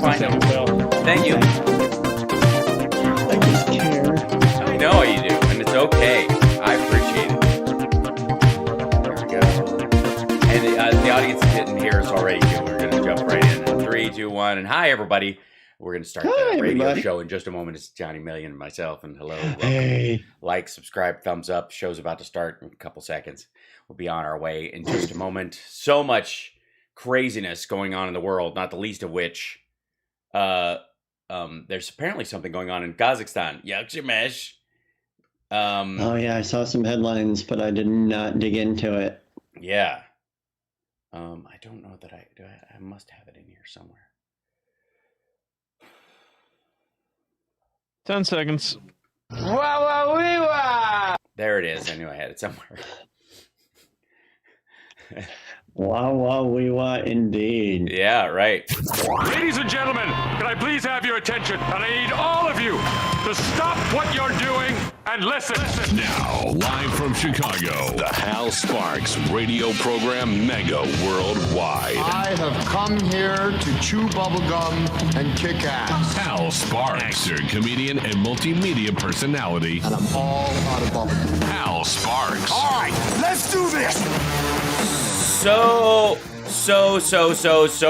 fine. Thank you. I just care. I know you do, and it's okay. I appreciate it. There we go. And the audience didn't hear us already, too. We're going to jump right in. 3, 2, 1, and hi, everybody. We're going to start the radio show in just a moment. It's Johnny Million and myself, and hello. Welcome. Hey. Like, subscribe, thumbs up. Show's about to start in a couple seconds. We'll be on our way in just a moment. So much craziness going on in the world, not the least of which there's apparently something going on in Kazakhstan. Yakshimesh. Oh yeah, I saw some headlines, but I did not dig into it. Yeah. I don't know that I must have it in here somewhere. 10 seconds. There it is. I knew I had it somewhere. Wee wah, indeed. Yeah, right. Ladies and gentlemen, can I please have your attention? And I need all of you to stop what you're doing and listen. Now, live from Chicago, the Hal Sparks radio program Mega Worldwide. I have come here to chew bubblegum and kick ass. Hal Sparks, actor, comedian, and multimedia personality. And I'm all out of bubblegum. Hal Sparks. All right, let's do this. So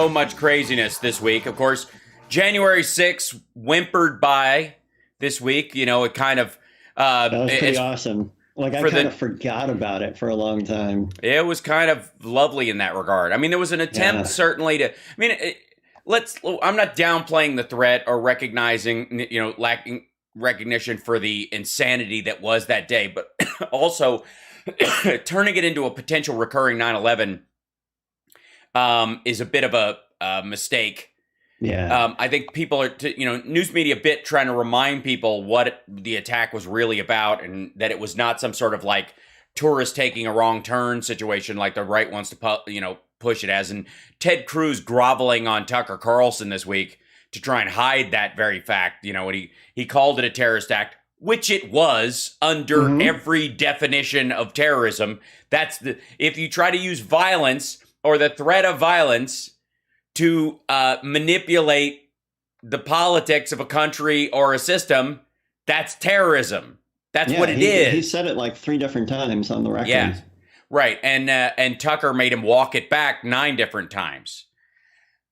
much craziness this week. Of course, January 6th whimpered by this week. You know, it kind of... that was pretty awesome. Like, I kind of forgot about it for a long time. It was kind of lovely in that regard. I mean, there was an attempt, certainly, to... I mean, I'm not downplaying the threat or recognizing, lacking recognition for the insanity that was that day, but also... turning it into a potential recurring 9/11 is a bit of a mistake. Yeah. I think people are, news media a bit trying to remind people what the attack was really about, and that it was not some sort of like tourist taking a wrong turn situation like the right wants to push it as. And Ted Cruz groveling on Tucker Carlson this week to try and hide that very fact. When he called it a terrorist act, which it was under every definition of terrorism. If you try to use violence or the threat of violence to manipulate the politics of a country or a system, that's terrorism. That's what it is. He said it like 3 different times on the record. Yeah, right. And Tucker made him walk it back 9 different times.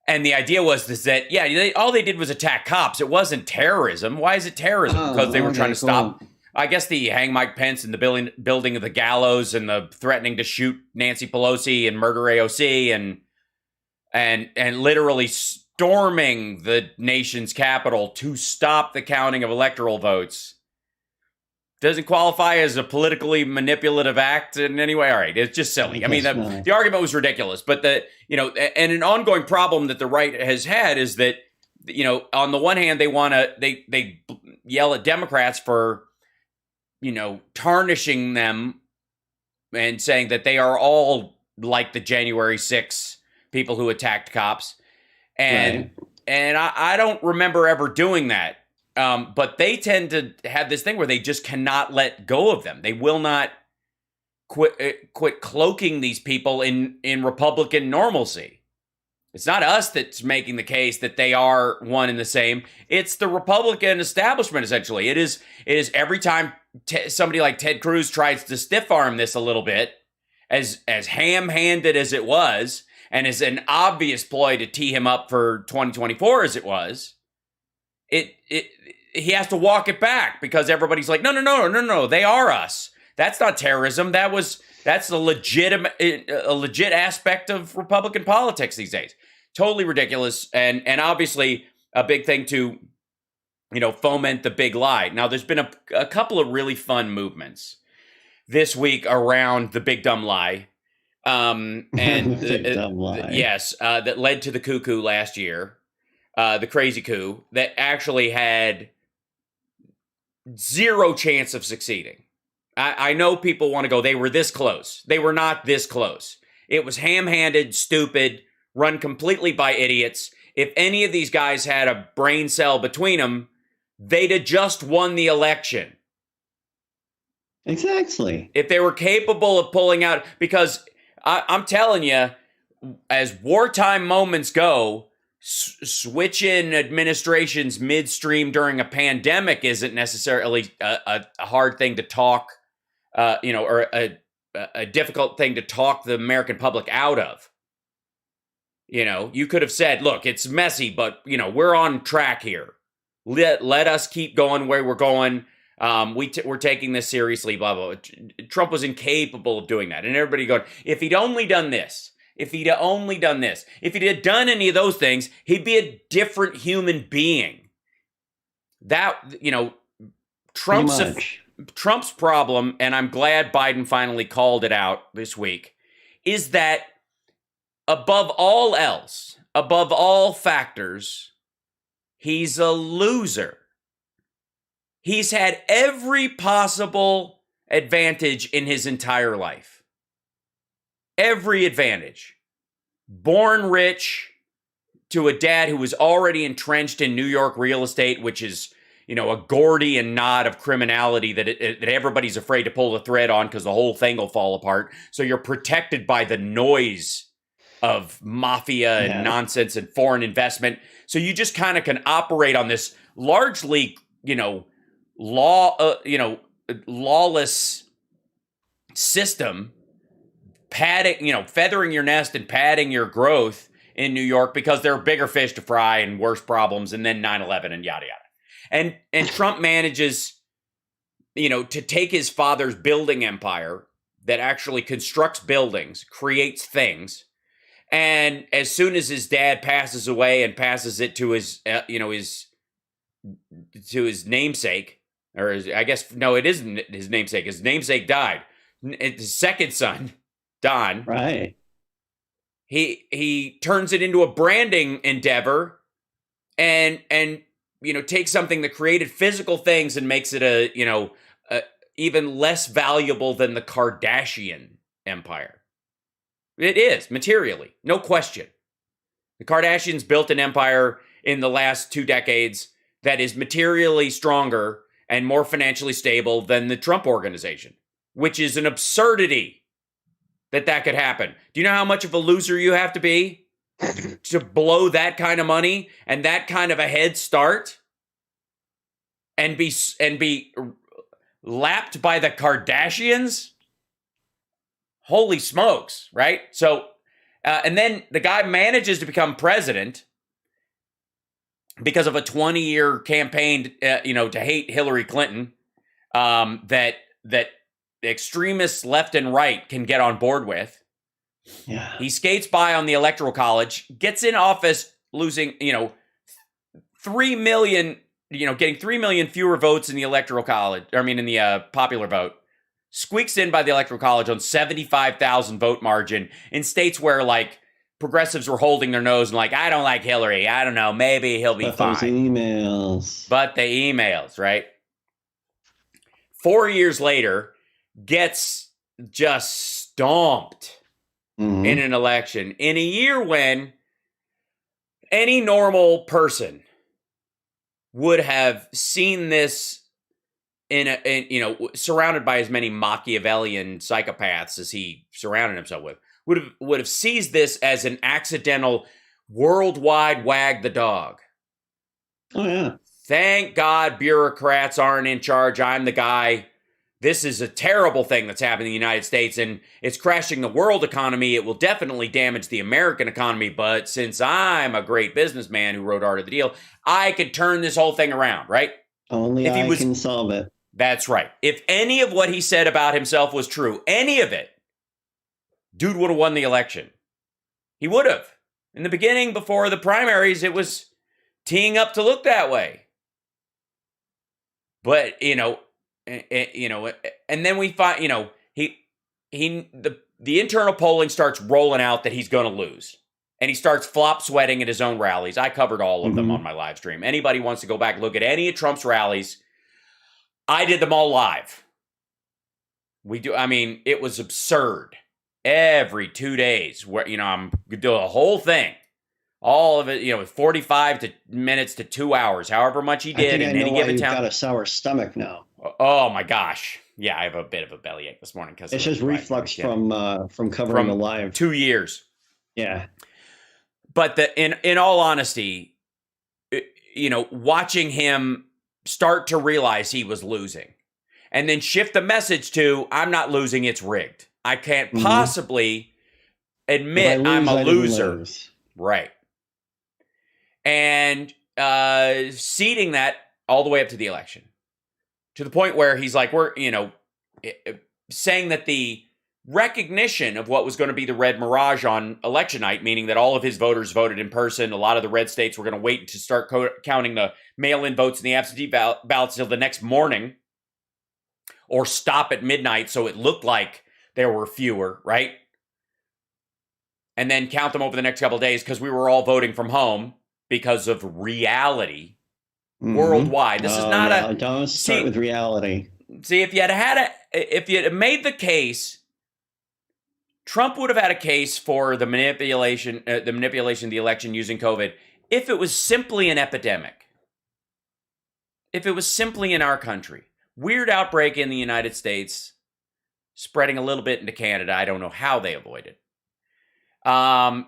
And the idea was that, all they did was attack cops. It wasn't terrorism. Why is it terrorism? Because they were trying to stop, I guess, the hang Mike Pence and the building of the gallows and the threatening to shoot Nancy Pelosi and murder AOC and literally storming the nation's capital to stop the counting of electoral votes. Doesn't qualify as a politically manipulative act in any way. All right, it's just silly. I mean, the argument was ridiculous, but and an ongoing problem that the right has had is that, on the one hand, they yell at Democrats for, tarnishing them and saying that they are all like the January 6th people who attacked cops. And I don't remember ever doing that. But they tend to have this thing where they just cannot let go of them. They will not quit cloaking these people in Republican normalcy. It's not us that's making the case that they are one and the same. It's the Republican establishment, essentially. It is every time somebody like Ted Cruz tries to stiff arm this a little bit, as ham-handed as it was, and as an obvious ploy to tee him up for 2024 as it was, he has to walk it back because everybody's like, no, they are us. That's not terrorism. That's a legit aspect of Republican politics these days. Totally ridiculous, and obviously a big thing to, foment the big lie. Now, there's been a couple of really fun movements this week around the big dumb lie, and big dumb lie. Yes, that led to the cuckoo last year. The crazy coup that actually had zero chance of succeeding. I know people want to go, they were this close. They were not this close. It was ham-handed, stupid, run completely by idiots. If any of these guys had a brain cell between them, they'd have just won the election. Exactly. If they were capable of pulling out, because I'm telling you, as wartime moments go, switching administrations midstream during a pandemic isn't necessarily a hard thing to talk, or a difficult thing to talk the American public out of. You could have said, look, it's messy, but, we're on track here. Let us keep going where we're going. We're taking this seriously, blah, blah, blah. Trump was incapable of doing that. And everybody going, if he'd only done this, if he'd had done any of those things, he'd be a different human being. That, Trump's problem, and I'm glad Biden finally called it out this week, is that above all else, above all factors, he's a loser. He's had every possible advantage in his entire life. Every advantage. Born rich to a dad who was already entrenched in New York real estate, which is, a Gordian knot of criminality that everybody's afraid to pull the thread on because the whole thing will fall apart. So you're protected by the noise of mafia and nonsense and foreign investment. So you just kind of can operate on this largely, lawless system, feathering your nest and padding your growth in New York because there are bigger fish to fry and worse problems, and then 9/11 and yada yada. And Trump manages, to take his father's building empire that actually constructs buildings, creates things, and as soon as his dad passes away and passes it to his namesake, it isn't his namesake. His namesake died. His second son, Don. Right. He turns it into a branding endeavor and takes something that created physical things and makes it a even less valuable than the Kardashian empire. It is, materially, no question. The Kardashians built an empire in the last 2 decades that is materially stronger and more financially stable than the Trump organization, which is an absurdity that could happen. Do you know how much of a loser you have to be to blow that kind of money and that kind of a head start and be lapped by the Kardashians? Holy smokes, right? So, and then the guy manages to become president because of a 20-year campaign, to hate Hillary Clinton, that extremists left and right can get on board with. Yeah. He skates by on the Electoral College, gets in office losing, 3 million, getting 3 million fewer votes in the Electoral College, in the popular vote. Squeaks in by the Electoral College on 75,000 vote margin in states where, progressives were holding their nose and I don't like Hillary. I don't know. Maybe he'll be fine. Those emails. But the emails, right? 4 years later, gets just stomped in an election in a year when any normal person would have seen this surrounded by as many Machiavellian psychopaths as he surrounded himself with, would have seized this as an accidental worldwide wag the dog. Oh, yeah. Thank God bureaucrats aren't in charge. I'm the guy. This is a terrible thing that's happening in the United States, and it's crashing the world economy. It will definitely damage the American economy, but since I'm a great businessman who wrote Art of the Deal, I could turn this whole thing around, right? Only I can solve it. That's right. If any of what he said about himself was true, any of it, dude would have won the election. He would have. In the beginning, before the primaries, it was teeing up to look that way. But, and then we find, the internal polling starts rolling out that he's going to lose. And he starts flop sweating at his own rallies. I covered all of them on my live stream. Anybody wants to go back and look at any of Trump's rallies, I did them all live. It was absurd. Every 2 days, where, I'm doing the whole thing. All of it, 45 minutes to 2 hours, however much he did in any given town. You've got a sour stomach now. Oh my gosh. Yeah, I have a bit of a bellyache this morning because it's just reflux from covering the live 2 years. Yeah. But in all honesty, watching him start to realize he was losing and then shift the message to, I'm not losing, it's rigged. I can't possibly admit I'm a loser. Right. And seeding that all the way up to the election, to the point where he's like, saying that the recognition of what was going to be the red mirage on election night, meaning that all of his voters voted in person. A lot of the red states were going to wait to start counting the mail-in votes and the absentee ballots until the next morning, or stop at midnight so it looked like there were fewer, right? And then count them over the next couple of days because we were all voting from home because of reality worldwide. This is not don't start with reality. See, if you had made the case, Trump would have had a case for the manipulation of the election using COVID if it was simply an epidemic. If it was simply in our country. Weird outbreak in the United States, spreading a little bit into Canada. I don't know how they avoid it.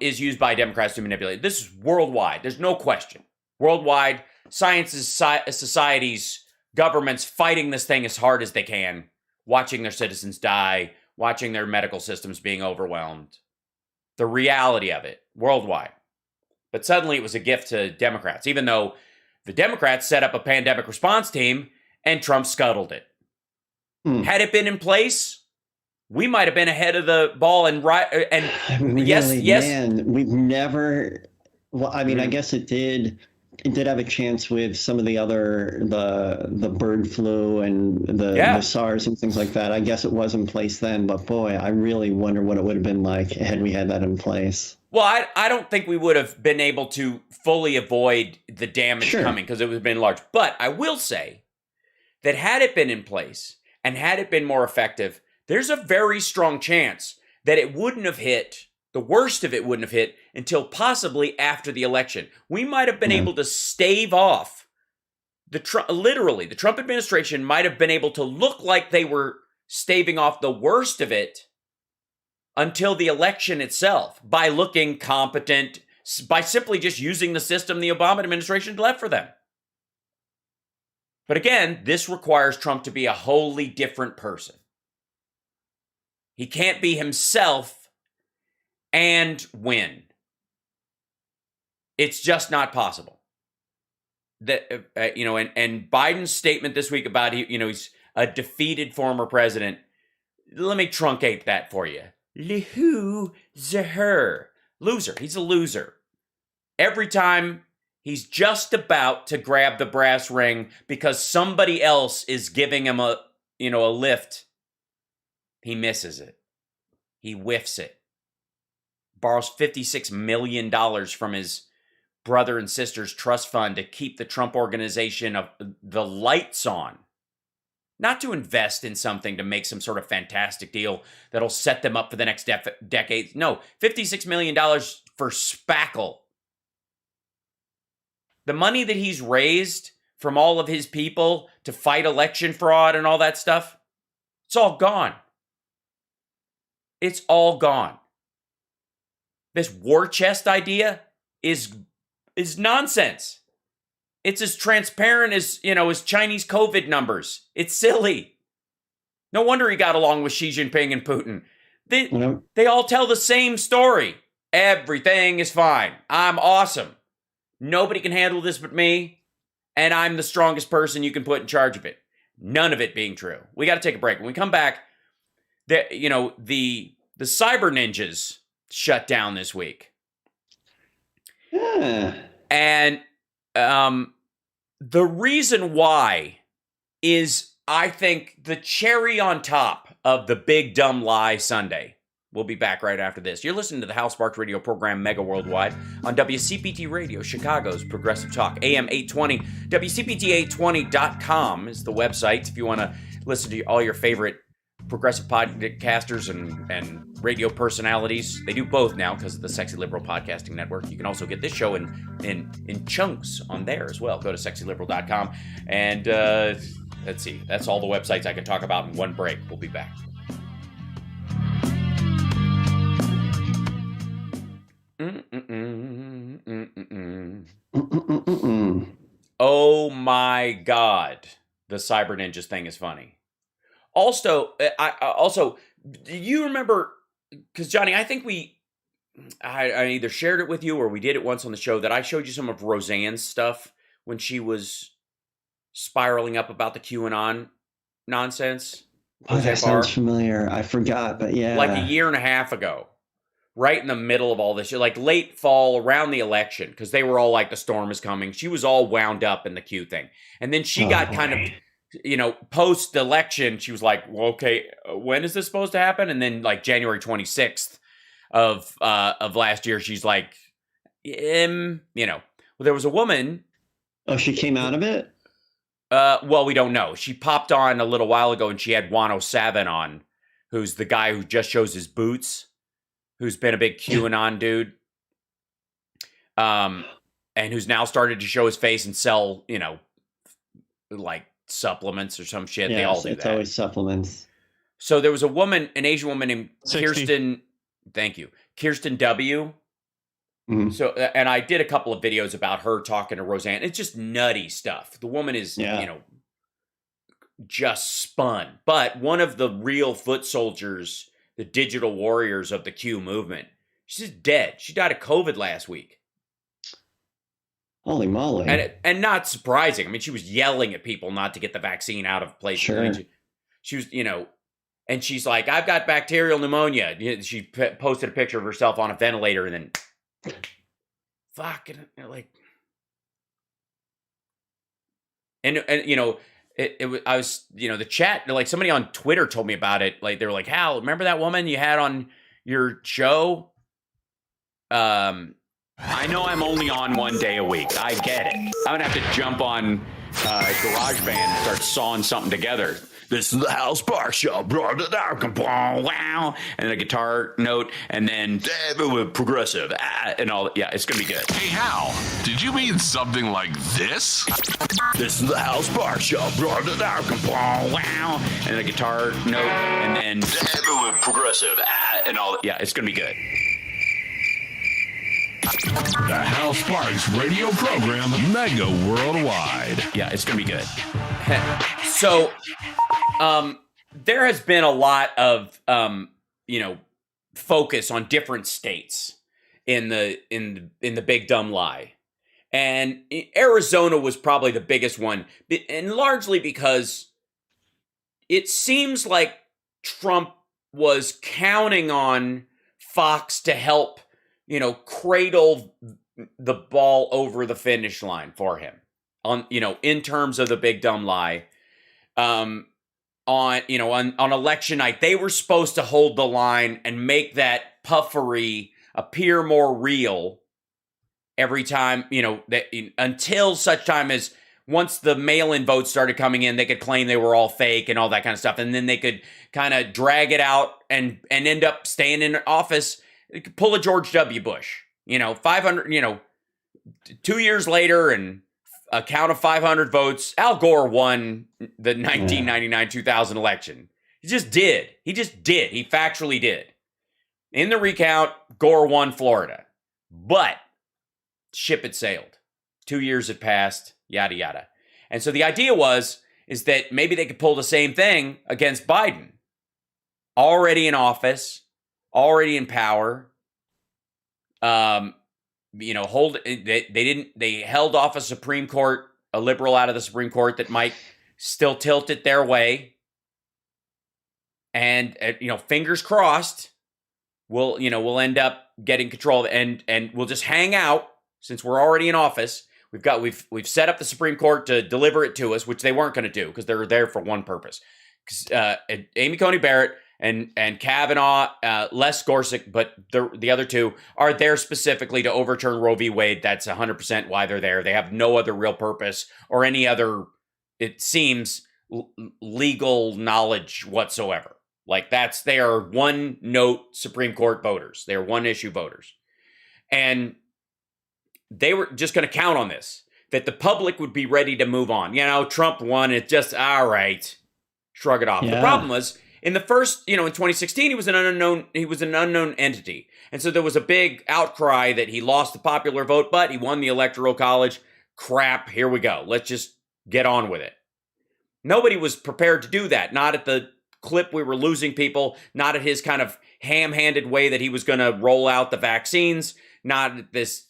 Is used by Democrats to manipulate. This is worldwide. There's no question. Worldwide, sciences, societies, governments fighting this thing as hard as they can, watching their citizens die, watching their medical systems being overwhelmed. The reality of it, worldwide. But suddenly it was a gift to Democrats, even though the Democrats set up a pandemic response team and Trump scuttled it. Had it been in place, we might have been ahead of the ball and really, yes, man, we've never. Well, I mean, I guess it did. It did have a chance with some of the other the bird flu and the SARS and things like that. I guess it was in place then, but boy, I really wonder what it would have been like had we had that in place. Well, I don't think we would have been able to fully avoid the damage coming because it would have been large. But I will say that had it been in place and had it been more effective, there's a very strong chance that it wouldn't have hit, the worst of it wouldn't have hit until possibly after the election. We might have been able to stave off the Trump administration might have been able to look like they were staving off the worst of it until the election itself by looking competent, by simply just using the system the Obama administration left for them. But again, this requires Trump to be a wholly different person. He can't be himself and win. It's just not possible. That and Biden's statement this week about he's a defeated former president. Let me truncate that for you. Loser. He's a loser. Every time he's just about to grab the brass ring because somebody else is giving him a lift, he misses it. He whiffs it. Borrows $56 million from his brother and sister's trust fund to keep the Trump organization of the lights on. Not to invest in something to make some sort of fantastic deal that'll set them up for the next decade. No, $56 million for spackle. The money that he's raised from all of his people to fight election fraud and all that stuff, it's all gone. It's all gone. This war chest idea is nonsense. It's as transparent as Chinese COVID numbers. It's silly. No wonder he got along with Xi Jinping and Putin. They all tell the same story. Everything is fine. I'm awesome. Nobody can handle this but me, and I'm the strongest person you can put in charge of it. None of it being true. We got to take a break. When we come back, the cyber ninjas shut down this week. Yeah. And the reason why is, I think, the cherry on top of the big dumb lie Sunday. We'll be back right after this. You're listening to the Hal Sparks radio program Mega Worldwide on WCPT Radio, Chicago's Progressive Talk, AM 820. WCPT820.com is the website if you want to listen to all your favorite progressive podcasters and radio personalities. They do both now because of the Sexy Liberal Podcasting Network. You can also get this show in chunks on there as well. Go to sexyliberal.com. And let's see. That's all the websites I can talk about in one break. We'll be back. Oh my God. The Cyber Ninjas thing is funny. Also, do you remember, because Johnny, I think I either shared it with you or we did it once on the show, that I showed you some of Roseanne's stuff when she was spiraling up about the QAnon nonsense. Oh, that sounds familiar. I forgot, but yeah. Like a year and a half ago, right in the middle of all this shit, like late fall around the election, because they were all like, the storm is coming. She was all wound up in the Q thing. And then she got kind of, post-election, she was like, well, okay, when is this supposed to happen? And then like January 26th of last year, she's like, well, there was a woman. Oh, she came out of it? Well, we don't know. She popped on a little while ago and she had 107 on, who's the guy who just shows his boots, who's been a big QAnon dude. And who's now started to show his face and sell, like supplements or some shit. Yeah, they all do it's that. always supplements. So there was a woman, an Asian woman named 60. Kirsten. Thank you. Kirsten W. Mhm. So, and I did a couple of videos about her talking to Roseanne. It's just nutty stuff. The woman is, just spun. But one of the real foot soldiers, the digital warriors of the Q movement, she's dead. She died of COVID last week. Holy moly. And not surprising. I mean, she was yelling at people not to get the vaccine out of places. Sure. I mean, she was, and she's like, I've got bacterial pneumonia. She posted a picture of herself on a ventilator and then fucking like, and I was, the chat, like somebody on Twitter told me about it. Like they were like, Hal, remember that woman you had on your show? I know I'm only on one day a week. I get it. I'm gonna have to jump on GarageBand and start sawing something together. This is the Hal Sparks Show. Wow. And a guitar note, and then progressive, and all. Yeah, it's gonna be good. Hey, Hal, did you mean something like this? This is the Hal Sparks Show. Wow. And a guitar note, and then progressive, and all. Yeah, it's gonna be good. The Hal Sparks radio program, Mega Worldwide. Yeah, it's going to be good. So, there has been a lot of, focus on different states in the big dumb lie. And Arizona was probably the biggest one, and largely because it seems like Trump was counting on Fox to help cradle the ball over the finish line for him on, in terms of the big dumb lie. On election night, they were supposed to hold the line and make that puffery appear more real every time, until such time as once the mail-in votes started coming in, they could claim they were all fake and all that kind of stuff. And then they could kind of drag it out and end up staying in office. Pull a George W. Bush, 500, 2 years later and a count of 500 votes, Al Gore won the 1999-2000 election. He just did. He factually did. In the recount, Gore won Florida. But ship had sailed. 2 years had passed, yada, yada. And so the idea is that maybe they could pull the same thing against Biden. Already in office, already in power, they held off a Supreme Court, a liberal out of the Supreme Court that might still tilt it their way. And, fingers crossed, we'll end up getting control and we'll just hang out since we're already in office. We've set up the Supreme Court to deliver it to us, which they weren't going to do because they were there for one purpose. Amy Coney Barrett and Kavanaugh, less Gorsuch, but the other two are there specifically to overturn Roe v. Wade. That's 100% why they're there. They have no other real purpose or any other, it seems, legal knowledge whatsoever. Like they are one note Supreme Court voters. They are one issue voters. And they were just going to count on this, that the public would be ready to move on. Trump won. It's just, all right, shrug it off. Yeah. The problem was, in the first, in 2016, he was an unknown entity. And so there was a big outcry that he lost the popular vote, but he won the Electoral College. crap, here we go. Let's just get on with it. Nobody was prepared to do that. Not at the clip we were losing people, not at his kind of ham-handed way that he was going to roll out the vaccines, not at this,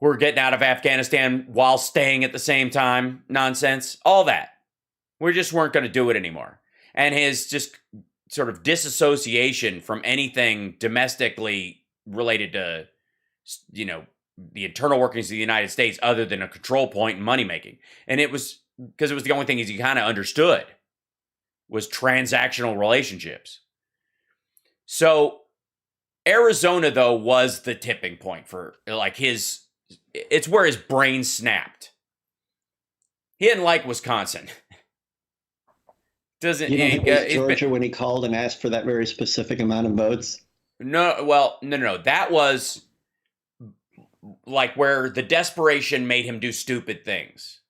we're getting out of Afghanistan while staying at the same time nonsense. All that. We just weren't going to do it anymore. And his just sort of disassociation from anything domestically related to, the internal workings of the United States other than a control point and money making. And it was because it was the only thing he kind of understood was transactional relationships. So Arizona, though, was the tipping point for it's where his brain snapped. He didn't like Wisconsin. Doesn't it was Georgia when he called and asked for that very specific amount of votes? No. That was like where the desperation made him do stupid things.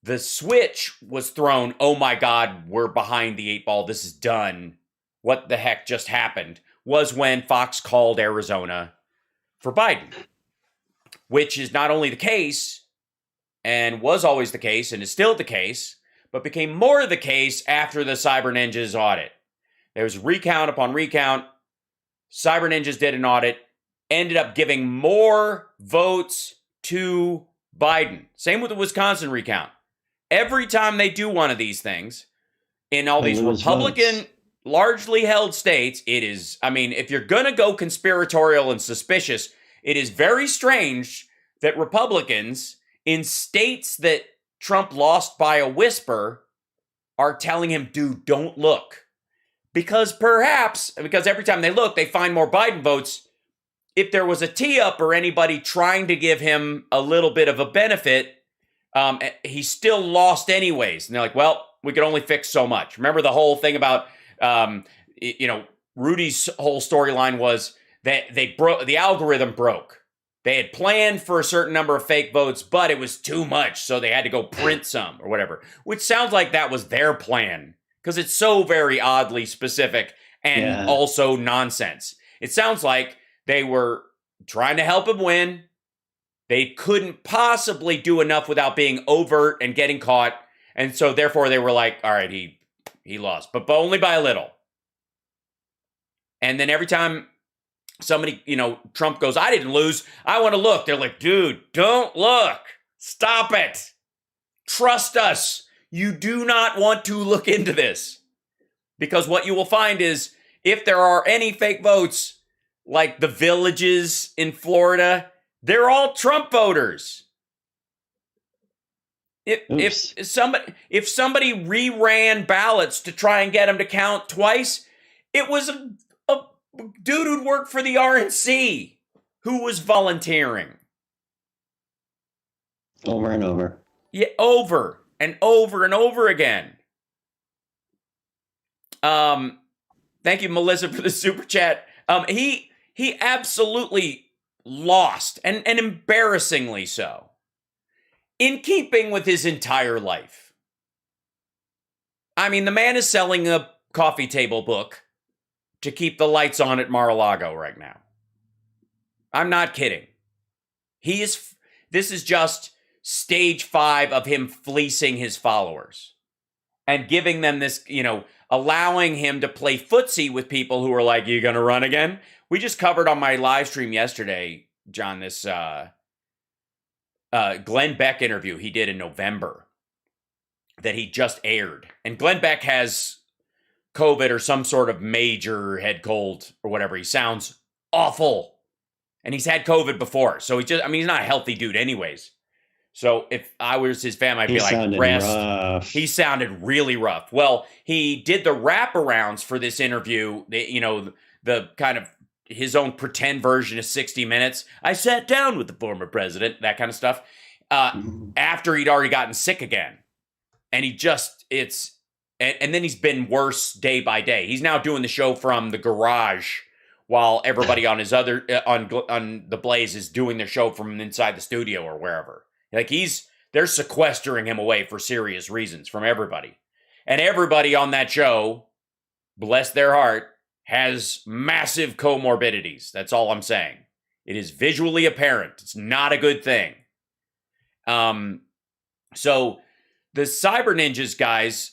The switch was thrown, oh my God, we're behind the 8 ball, this is done. What the heck just happened? Was when Fox called Arizona for Biden. Which is not only the case, and was always the case, and is still the case, but became more the case after the Cyber Ninjas audit. There was recount upon recount. Cyber Ninjas did an audit, ended up giving more votes to Biden. Same with the Wisconsin recount. Every time they do one of these things, in all these Republican, largely held states, it is, if you're going to go conspiratorial and suspicious, it is very strange that Republicans in states that Trump lost by a whisper are telling him, dude, don't look. Because every time they look, they find more Biden votes. If there was a tee-up or anybody trying to give him a little bit of a benefit, he still lost anyways. And they're like, well, we could only fix so much. Remember the whole thing about, Rudy's whole storyline was that the algorithm broke. They had planned for a certain number of fake votes, but it was too much, so they had to go print some or whatever, which sounds like that was their plan because it's so very oddly specific and also nonsense. It sounds like they were trying to help him win. They couldn't possibly do enough without being overt and getting caught, and so therefore they were like, all right, he lost, but only by a little. And then every time somebody, Trump goes, I didn't lose, I want to look. They're like, dude, don't look. Stop it. Trust us. You do not want to look into this. Because what you will find is if there are any fake votes, like the villages in Florida, they're all Trump voters. If somebody reran ballots to try and get them to count twice, it was a dude who'd worked for the RNC who was volunteering. Over and over. Yeah, over and over and over again. Thank you, Melissa, for the super chat. He absolutely lost, and embarrassingly so, in keeping with his entire life. The man is selling a coffee table book to keep the lights on at Mar-a-Lago right now. I'm not kidding. This is just stage 5 of him fleecing his followers and giving them this, allowing him to play footsie with people who are like, you going to run again? We just covered on my live stream yesterday, John, this Glenn Beck interview he did in November that he just aired. And Glenn Beck has COVID or some sort of major head cold or whatever. He sounds awful. And he's had COVID before. So he's not a healthy dude anyways. So if I was his fam, I'd be like, rest. Rough. He sounded really rough. Well, he did the wraparounds for this interview, the kind of his own pretend version of 60 Minutes. I sat down with the former president, that kind of stuff, after he'd already gotten sick again. And and then he's been worse day by day. He's now doing the show from the garage while everybody on his other, on the Blaze is doing their show from inside the studio or wherever. Like they're sequestering him away for serious reasons from everybody. And everybody on that show, bless their heart, has massive comorbidities. That's all I'm saying. It is visually apparent. It's not a good thing. So the cyber ninjas guys,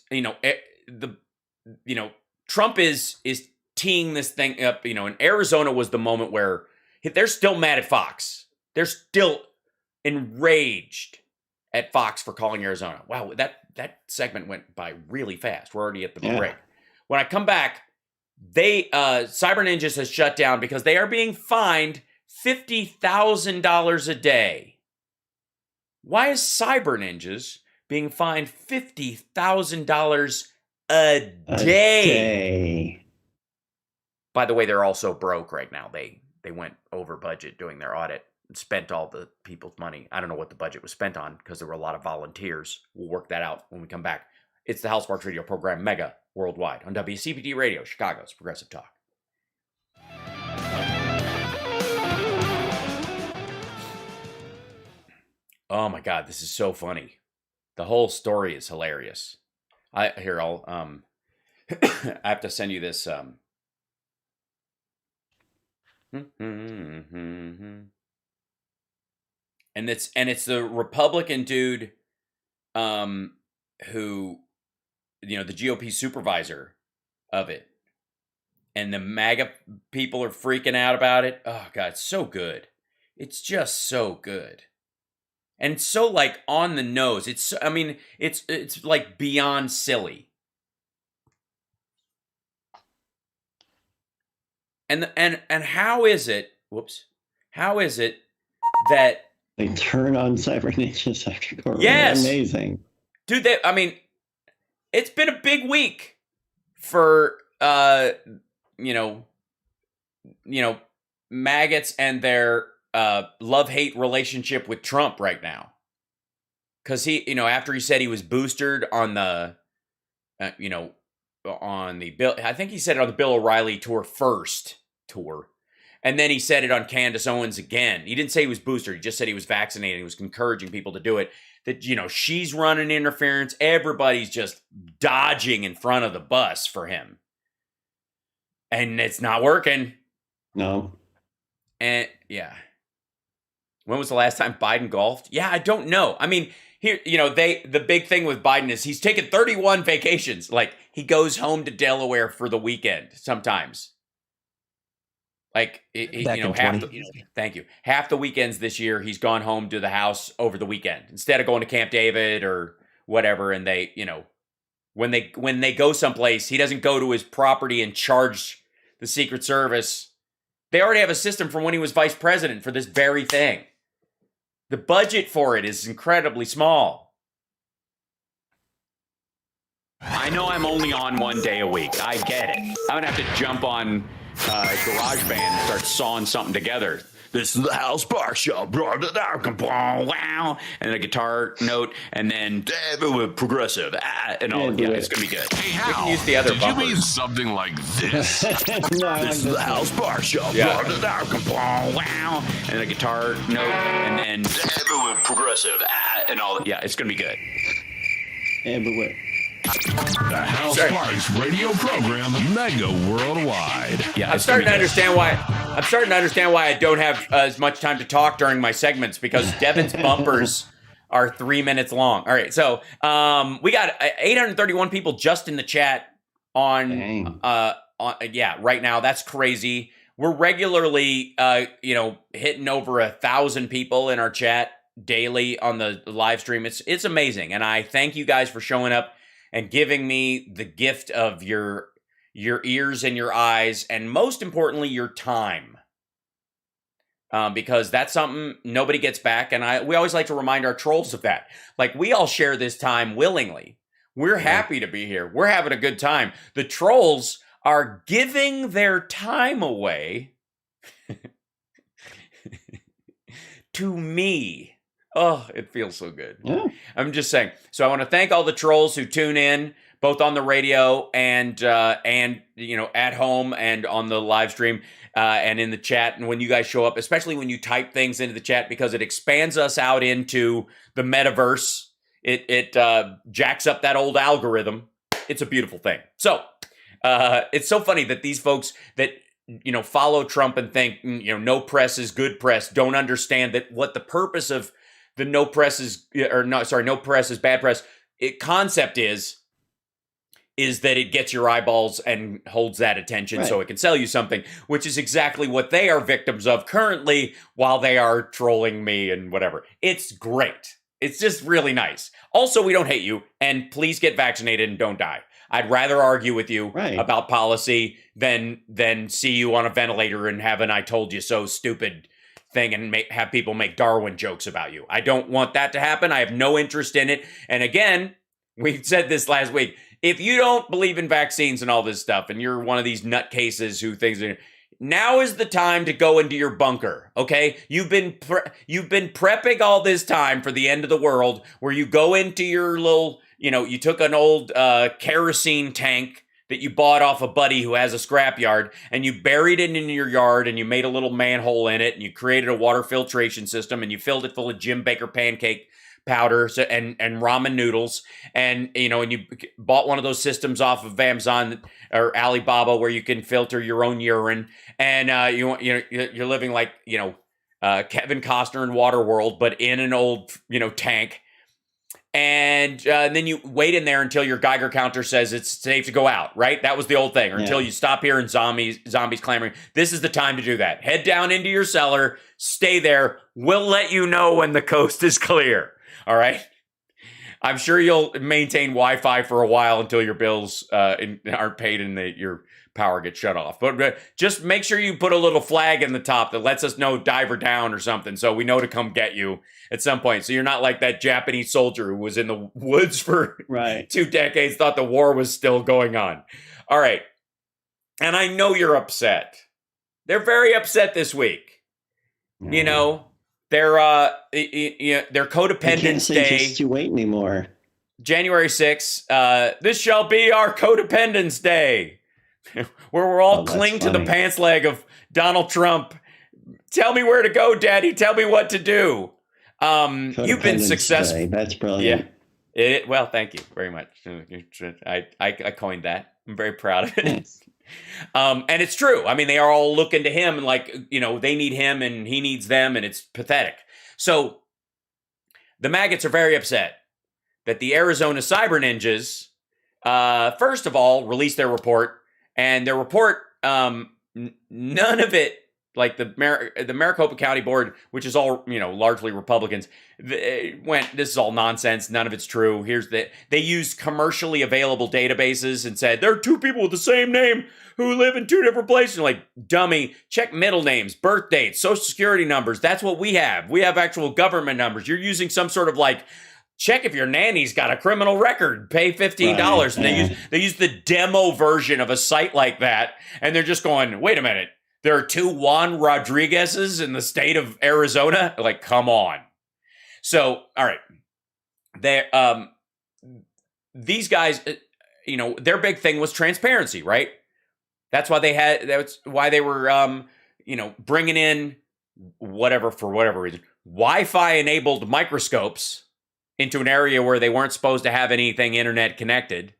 Trump is teeing this thing up. In Arizona was the moment where they're still mad at Fox. They're still enraged at Fox for calling Arizona. Wow, that segment went by really fast. We're already at the break. When I come back, they Cyber Ninjas has shut down because they are being fined $50,000 a day. Why is Cyber Ninjas being fined $50,000 a day? By the way, they're also broke right now. They went over budget doing their audit and spent all the people's money. I don't know what the budget was spent on because there were a lot of volunteers. We'll work that out when we come back. It's the Hal Sparks radio program, Mega Worldwide, on WCPT Radio, Chicago's Progressive Talk. Oh my God, this is so funny. The whole story is hilarious. I'll I have to send you this. And it's the Republican dude, who, the GOP supervisor of it, and the MAGA people are freaking out about it. Oh God, it's so good. It's just so good. And it's so like on the nose. It's like beyond silly. And how is it? Whoops. How is it that they turn on cyber ninjas after court? Yes, amazing, dude. It's been a big week for maggots and their love-hate relationship with Trump right now. Because he, after he said he was boosted on the, on the Bill, I think he said it on the Bill O'Reilly first tour. And then he said it on Candace Owens again. He didn't say he was boosted. He just said he was vaccinated. He was encouraging people to do it. That, she's running interference. Everybody's just dodging in front of the bus for him. And it's not working. No. And yeah. When was the last time Biden golfed? Yeah, I don't know. I mean, here, the big thing with Biden is he's taken 31 vacations. Like, he goes home to Delaware for the weekend sometimes. Like, thank you. Half the weekends this year, he's gone home to the house over the weekend instead of going to Camp David or whatever. And they, when they go someplace, he doesn't go to his property and charge the Secret Service. They already have a system from when he was vice president for this very thing. The budget for it is incredibly small. I know I'm only on one day a week. I get it. I'm going to have to jump on GarageBand and start sawing something together. This is the Hal Sparks Show. Wow. And a guitar note, and then progressive. And all. Yeah, it's going to be good. Hey, Hal, we can use the other did bumpers. you mean something like this? No, this is the Hal Sparks Show. Yeah. Wow. And a guitar note, and then progressive. And all. Yeah, it's going to be good. Everywhere. The Hal Sparks radio program, Mega Worldwide. Yeah, I'm starting to understand why I don't have as much time to talk during my segments, because Devin's bumpers are 3 minutes long. All right, so we got 831 people just in the chat on right now. That's crazy. We're regularly hitting over 1,000 people in our chat daily on the live stream. It's amazing, and I thank you guys for showing up and giving me the gift of your ears and your eyes, and most importantly, your time. Because that's something nobody gets back, and we always like to remind our trolls of that. Like, we all share this time willingly. We're happy to be here. We're having a good time. The trolls are giving their time away to me. Oh, it feels so good. Yeah. I'm just saying. So I want to thank all the trolls who tune in, both on the radio and at home and on the live stream and in the chat. And when you guys show up, especially when you type things into the chat, because it expands us out into the metaverse. It jacks up that old algorithm. It's a beautiful thing. So it's so funny that these folks that follow Trump and think no press is good press don't understand that what the purpose of the no press is bad press. Concept is that it gets your eyeballs and holds that attention so it can sell you something, which is exactly what they are victims of currently while they are trolling me and whatever. It's great. It's just really nice. Also, we don't hate you, and please get vaccinated and don't die. I'd rather argue with you about policy than see you on a ventilator and have an I told you so stupid thing and have people make Darwin jokes about you. I don't want that to happen. I have no interest in it. And again, we said this last week. If you don't believe in vaccines and all this stuff, and you're one of these nutcases who thinks now is the time to go into your bunker. Okay, you've been prepping all this time for the end of the world, where you go into your little, you took an old kerosene tank that you bought off a buddy who has a scrapyard, and you buried it in your yard, and you made a little manhole in it, and you created a water filtration system, and you filled it full of Jim Baker pancake powder and ramen noodles, and you bought one of those systems off of Amazon or Alibaba where you can filter your own urine, and you're living like Kevin Costner in Waterworld, but in an old tank, and then you wait in there until your Geiger counter says it's safe to go out. Right, that was the old thing, or until you stop hearing zombies clamoring. This is the time to do that. Head down into your cellar, stay there. We'll let you know when the coast is clear. All right. I'm sure you'll maintain Wi-Fi for a while until your bills aren't paid and your power gets shut off. But just make sure you put a little flag in the top that lets us know diver down or something, so we know to come get you at some point. So you're not like that Japanese soldier who was in the woods for 2 decades, thought the war was still going on. All right. And I know you're upset. They're very upset this week. Their Codependence Day. Just you wait anymore. January 6th. This shall be our Codependence Day, where we're all cling to the pants leg of Donald Trump. Tell me where to go, Daddy. Tell me what to do. You've been successful. Day. That's brilliant. Yeah. Well, thank you very much. I coined that. I'm very proud of it. And it's true. I mean, they are all looking to him and they need him and he needs them, and it's pathetic. So the maggots are very upset that the Arizona cyber ninjas, first of all, released their report, and their report, none of it, like the Maricopa County Board, which is all, largely Republicans, went, this is all nonsense. None of it's true. They used commercially available databases and said, there are 2 people with the same name who live in 2 different places. You're like, dummy, check middle names, birth dates, social security numbers. That's what we have. We have actual government numbers. You're using some sort of check if your nanny's got a criminal record, pay $15. And they use the demo version of a site like that. And they're just going, wait a minute. There are 2 Juan Rodriguez's in the state of Arizona? Like, come on. So, all right. These guys, their big thing was transparency, right? That's why they were, bringing in for whatever reason, Wi-Fi enabled microscopes into an area where they weren't supposed to have anything internet connected,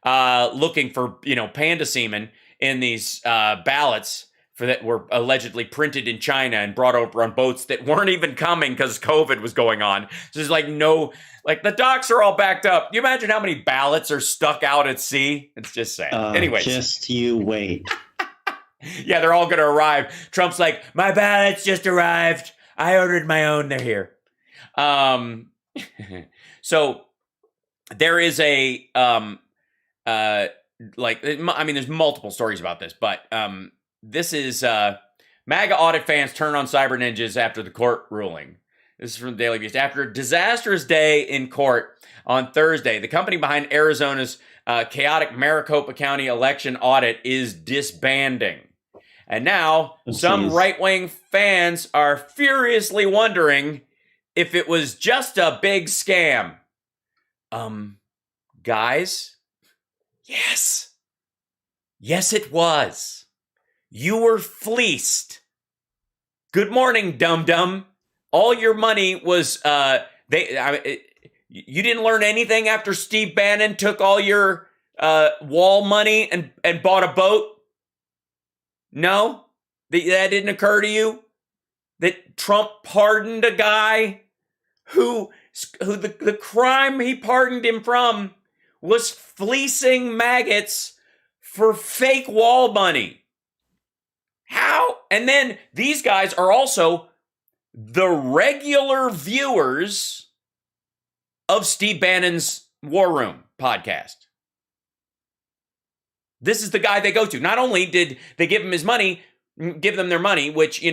looking for, panda semen in these ballots that were allegedly printed in China and brought over on boats that weren't even coming because COVID was going on. So there's the docks are all backed up. You imagine how many ballots are stuck out at sea? It's just sad. Anyways. Just you wait. Yeah, they're all going to arrive. Trump's like, my ballots just arrived. I ordered my own. They're here. So there is there's multiple stories about this, but this is MAGA audit fans turn on cyber ninjas after the court ruling. This is from the Daily Beast. After a disastrous day in court on Thursday, the company behind Arizona's chaotic Maricopa County election audit is disbanding. And now some right-wing fans are furiously wondering if it was just a big scam. Guys? Yes. Yes, it was. You were fleeced. Good morning, dum-dum. All your money was, you didn't learn anything after Steve Bannon took all your wall money and bought a boat? No? That didn't occur to you? That Trump pardoned a guy who the crime he pardoned him from was fleecing maggots for fake wall money. How? And then these guys are also the regular viewers of Steve Bannon's War Room podcast. This is the guy they go to. Not only did they give them their money, which,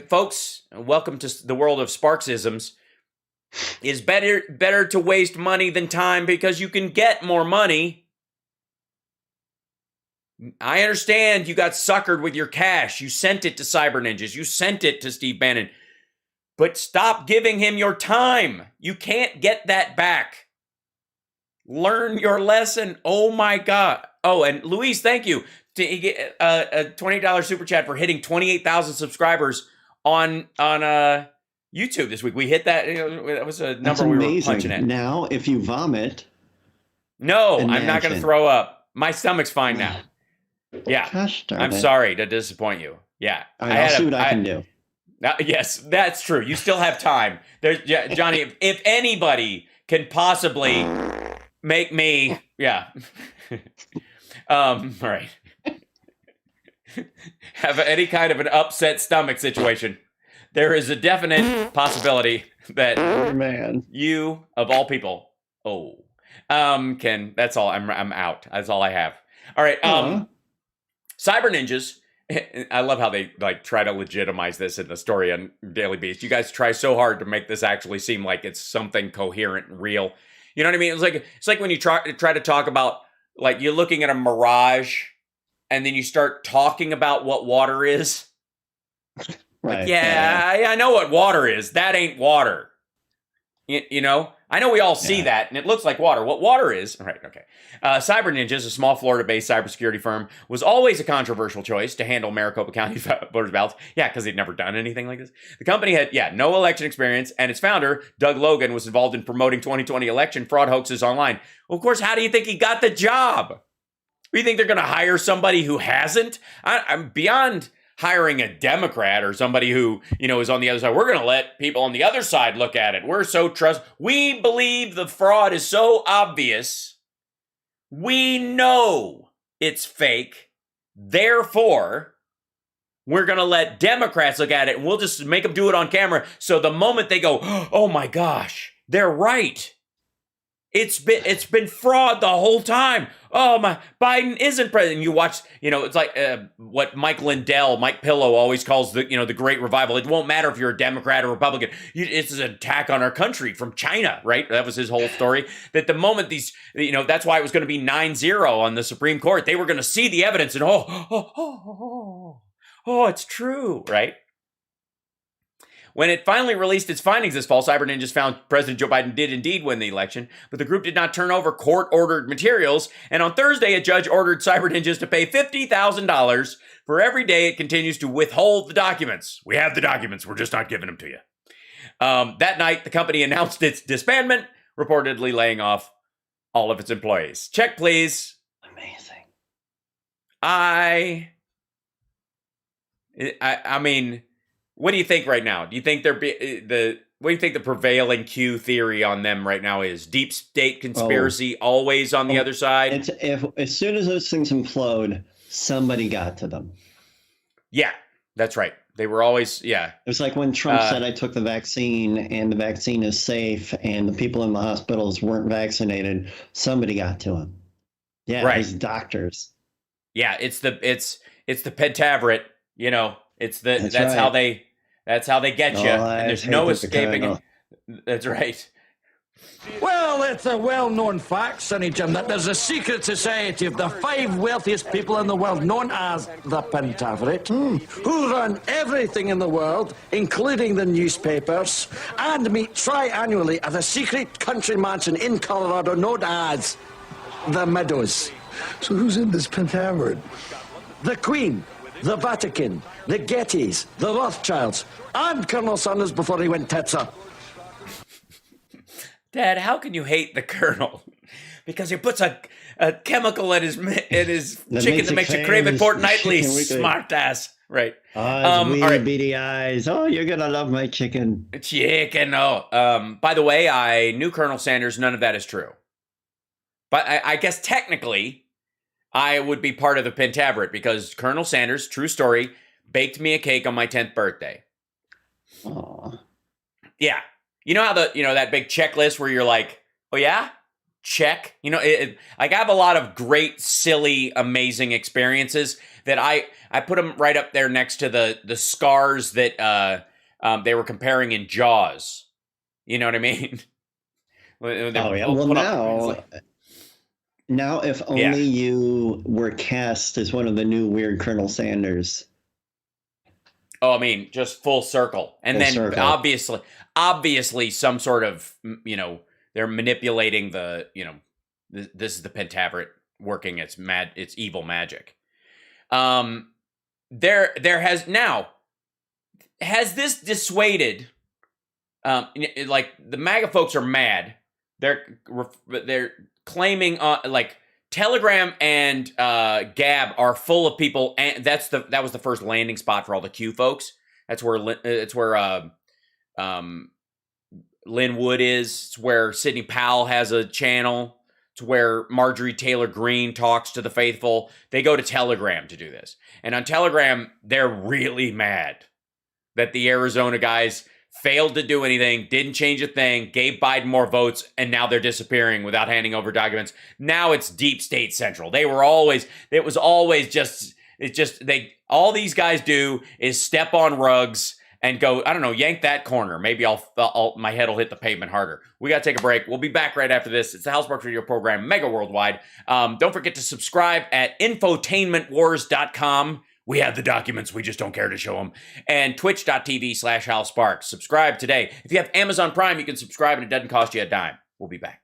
folks, welcome to the world of Sparksisms, is better to waste money than time because you can get more money. I understand you got suckered with your cash. You sent it to Cyber Ninjas. You sent it to Steve Bannon. But stop giving him your time. You can't get that back. Learn your lesson. Oh, my God. Oh, and Luis, thank you. To get a $20 super chat for hitting 28,000 subscribers on YouTube this week. We hit that. That was a number we were punching at. Now, if you vomit. No, I'm not going to throw up. My stomach's fine now. Yeah. Gosh darn I'm it. sorry to disappoint you. Yeah. All right, I'll see what I can do. Yes, that's true. You still have time. Johnny, if anybody can possibly make me, all right, have any kind of an upset stomach situation, there is a definite possibility that you, of all people, can. That's all. I'm out. That's all I have. All right. Cyber Ninjas. I love how they try to legitimize this in the story on Daily Beast. You guys try so hard to make this actually seem like it's something coherent and real. You know what I mean? It's like when you try to talk about, like, you're looking at a mirage and then you start talking about what water is. Right. I know what water is. That ain't water. You know? I know we all see that, and it looks like water. What water is... All right, okay. Cyber Ninjas, a small Florida-based cybersecurity firm, was always a controversial choice to handle Maricopa County voters' ballots. Yeah, because they'd never done anything like this. The company had, no election experience, and its founder, Doug Logan, was involved in promoting 2020 election fraud hoaxes online. Well, of course, how do you think he got the job? Do you think they're going to hire somebody who hasn't? I'm beyond hiring a Democrat or somebody who, is on the other side. We're going to let people on the other side look at it. We're so we believe the fraud is so obvious. We know it's fake. Therefore, we're going to let Democrats look at it and we'll just make them do it on camera. So the moment they go, oh my gosh, they're right. It's been fraud the whole time. Oh my, Biden isn't president. You watch, it's like what Mike Pillow always calls the Great Revival. It won't matter if you're a Democrat or Republican. It's an attack on our country from China, right? That was his whole story. That the moment these, that's why it was going to be 9-0 on the Supreme Court. They were going to see the evidence and it's true, right? When it finally released its findings this fall, Cyber Ninjas found President Joe Biden did indeed win the election, but the group did not turn over court-ordered materials, and on Thursday, a judge ordered Cyber Ninjas to pay $50,000 for every day it continues to withhold the documents. We have the documents, we're just not giving them to you. That night, the company announced its disbandment, reportedly laying off all of its employees. Check, please. Amazing. I mean... What do you think right now? Do you think what do you think the prevailing Q theory on them right now is? Deep state conspiracy, always on the other side? As soon as those things implode, somebody got to them. Yeah, that's right. They were always, It was like when Trump said, I took the vaccine and the vaccine is safe and the people in the hospitals weren't vaccinated. Somebody got to him. Yeah, right. His doctors. Yeah, it's the pentaveret, That's how they get you, and there's no escaping it. That's right. Well, it's a well-known fact, Sonny Jim, that there's a secret society of the 5 wealthiest people in the world, known as the Pentaveret, who run everything in the world, including the newspapers, and meet tri-annually at a secret country mansion in Colorado known as the Meadows. So who's in this Pentaveret? The Queen, the Vatican, the Gettys, the Rothschilds, and Colonel Sanders before he went tits up. Dad, how can you hate the Colonel? Because he puts a chemical in his chicken that makes you crave it fortnightly, smart ass. Right. Wee all right. beady eyes. Oh, you're gonna love my chicken. Chicken. Oh. By the way, I knew Colonel Sanders. None of that is true. But I guess technically, I would be part of the Pentaveret because Colonel Sanders, true story, baked me a cake on my 10th birthday. Aw. Yeah. You know how that big checklist where you're like, oh yeah, check. I have a lot of great, silly, amazing experiences that I put them right up there next to the scars that they were comparing in Jaws. You know what I mean? Oh yeah. Well, now if only you were cast as one of the new weird Colonel Sanders. Oh, I mean, just full circle. And then obviously some sort of, they're manipulating the, this is the Pentaveret working its evil magic. There has this dissuaded, like the MAGA folks are mad. They're claiming Telegram and Gab are full of people, and that was the first landing spot for all the Q folks. That's where Lynn Wood is. It's where Sidney Powell has a channel. It's where Marjorie Taylor Greene talks to the faithful. They go to Telegram to do this, and on Telegram they're really mad that the Arizona guys failed to do anything, didn't change a thing, gave Biden more votes, and now they're disappearing without handing over documents. Now it's deep state central. All these guys do is step on rugs and go, I don't know, yank that corner. Maybe my head will hit the pavement harder. We got to take a break. We'll be back right after this. It's the Hal Sparks Radio program, Mega Worldwide. Don't forget to subscribe at infotainmentwars.com. We have the documents. We just don't care to show them. And twitch.tv/Hal Sparks. Subscribe today. If you have Amazon Prime, you can subscribe and it doesn't cost you a dime. We'll be back.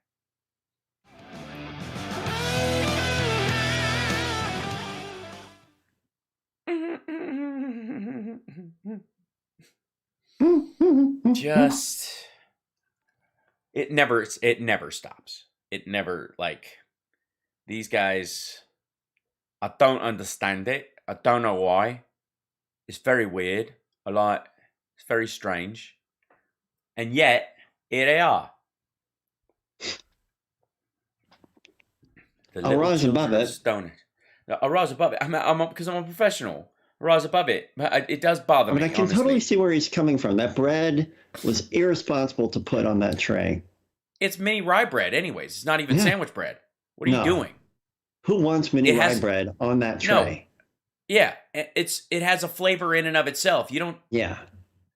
It never stops. It never, these guys, I don't understand it. I don't know why. It's very weird. It's very strange. And yet, here they are. I'll rise above it. I'll rise above it. Because I'm a professional. I'll rise above it. But it does bother me, I can totally see where he's coming from. That bread was irresponsible to put on that tray. It's mini rye bread anyways. It's not even sandwich bread. What are you doing? Who wants mini rye bread on that tray? No. Yeah, it has a flavor in and of itself. You don't. Yeah,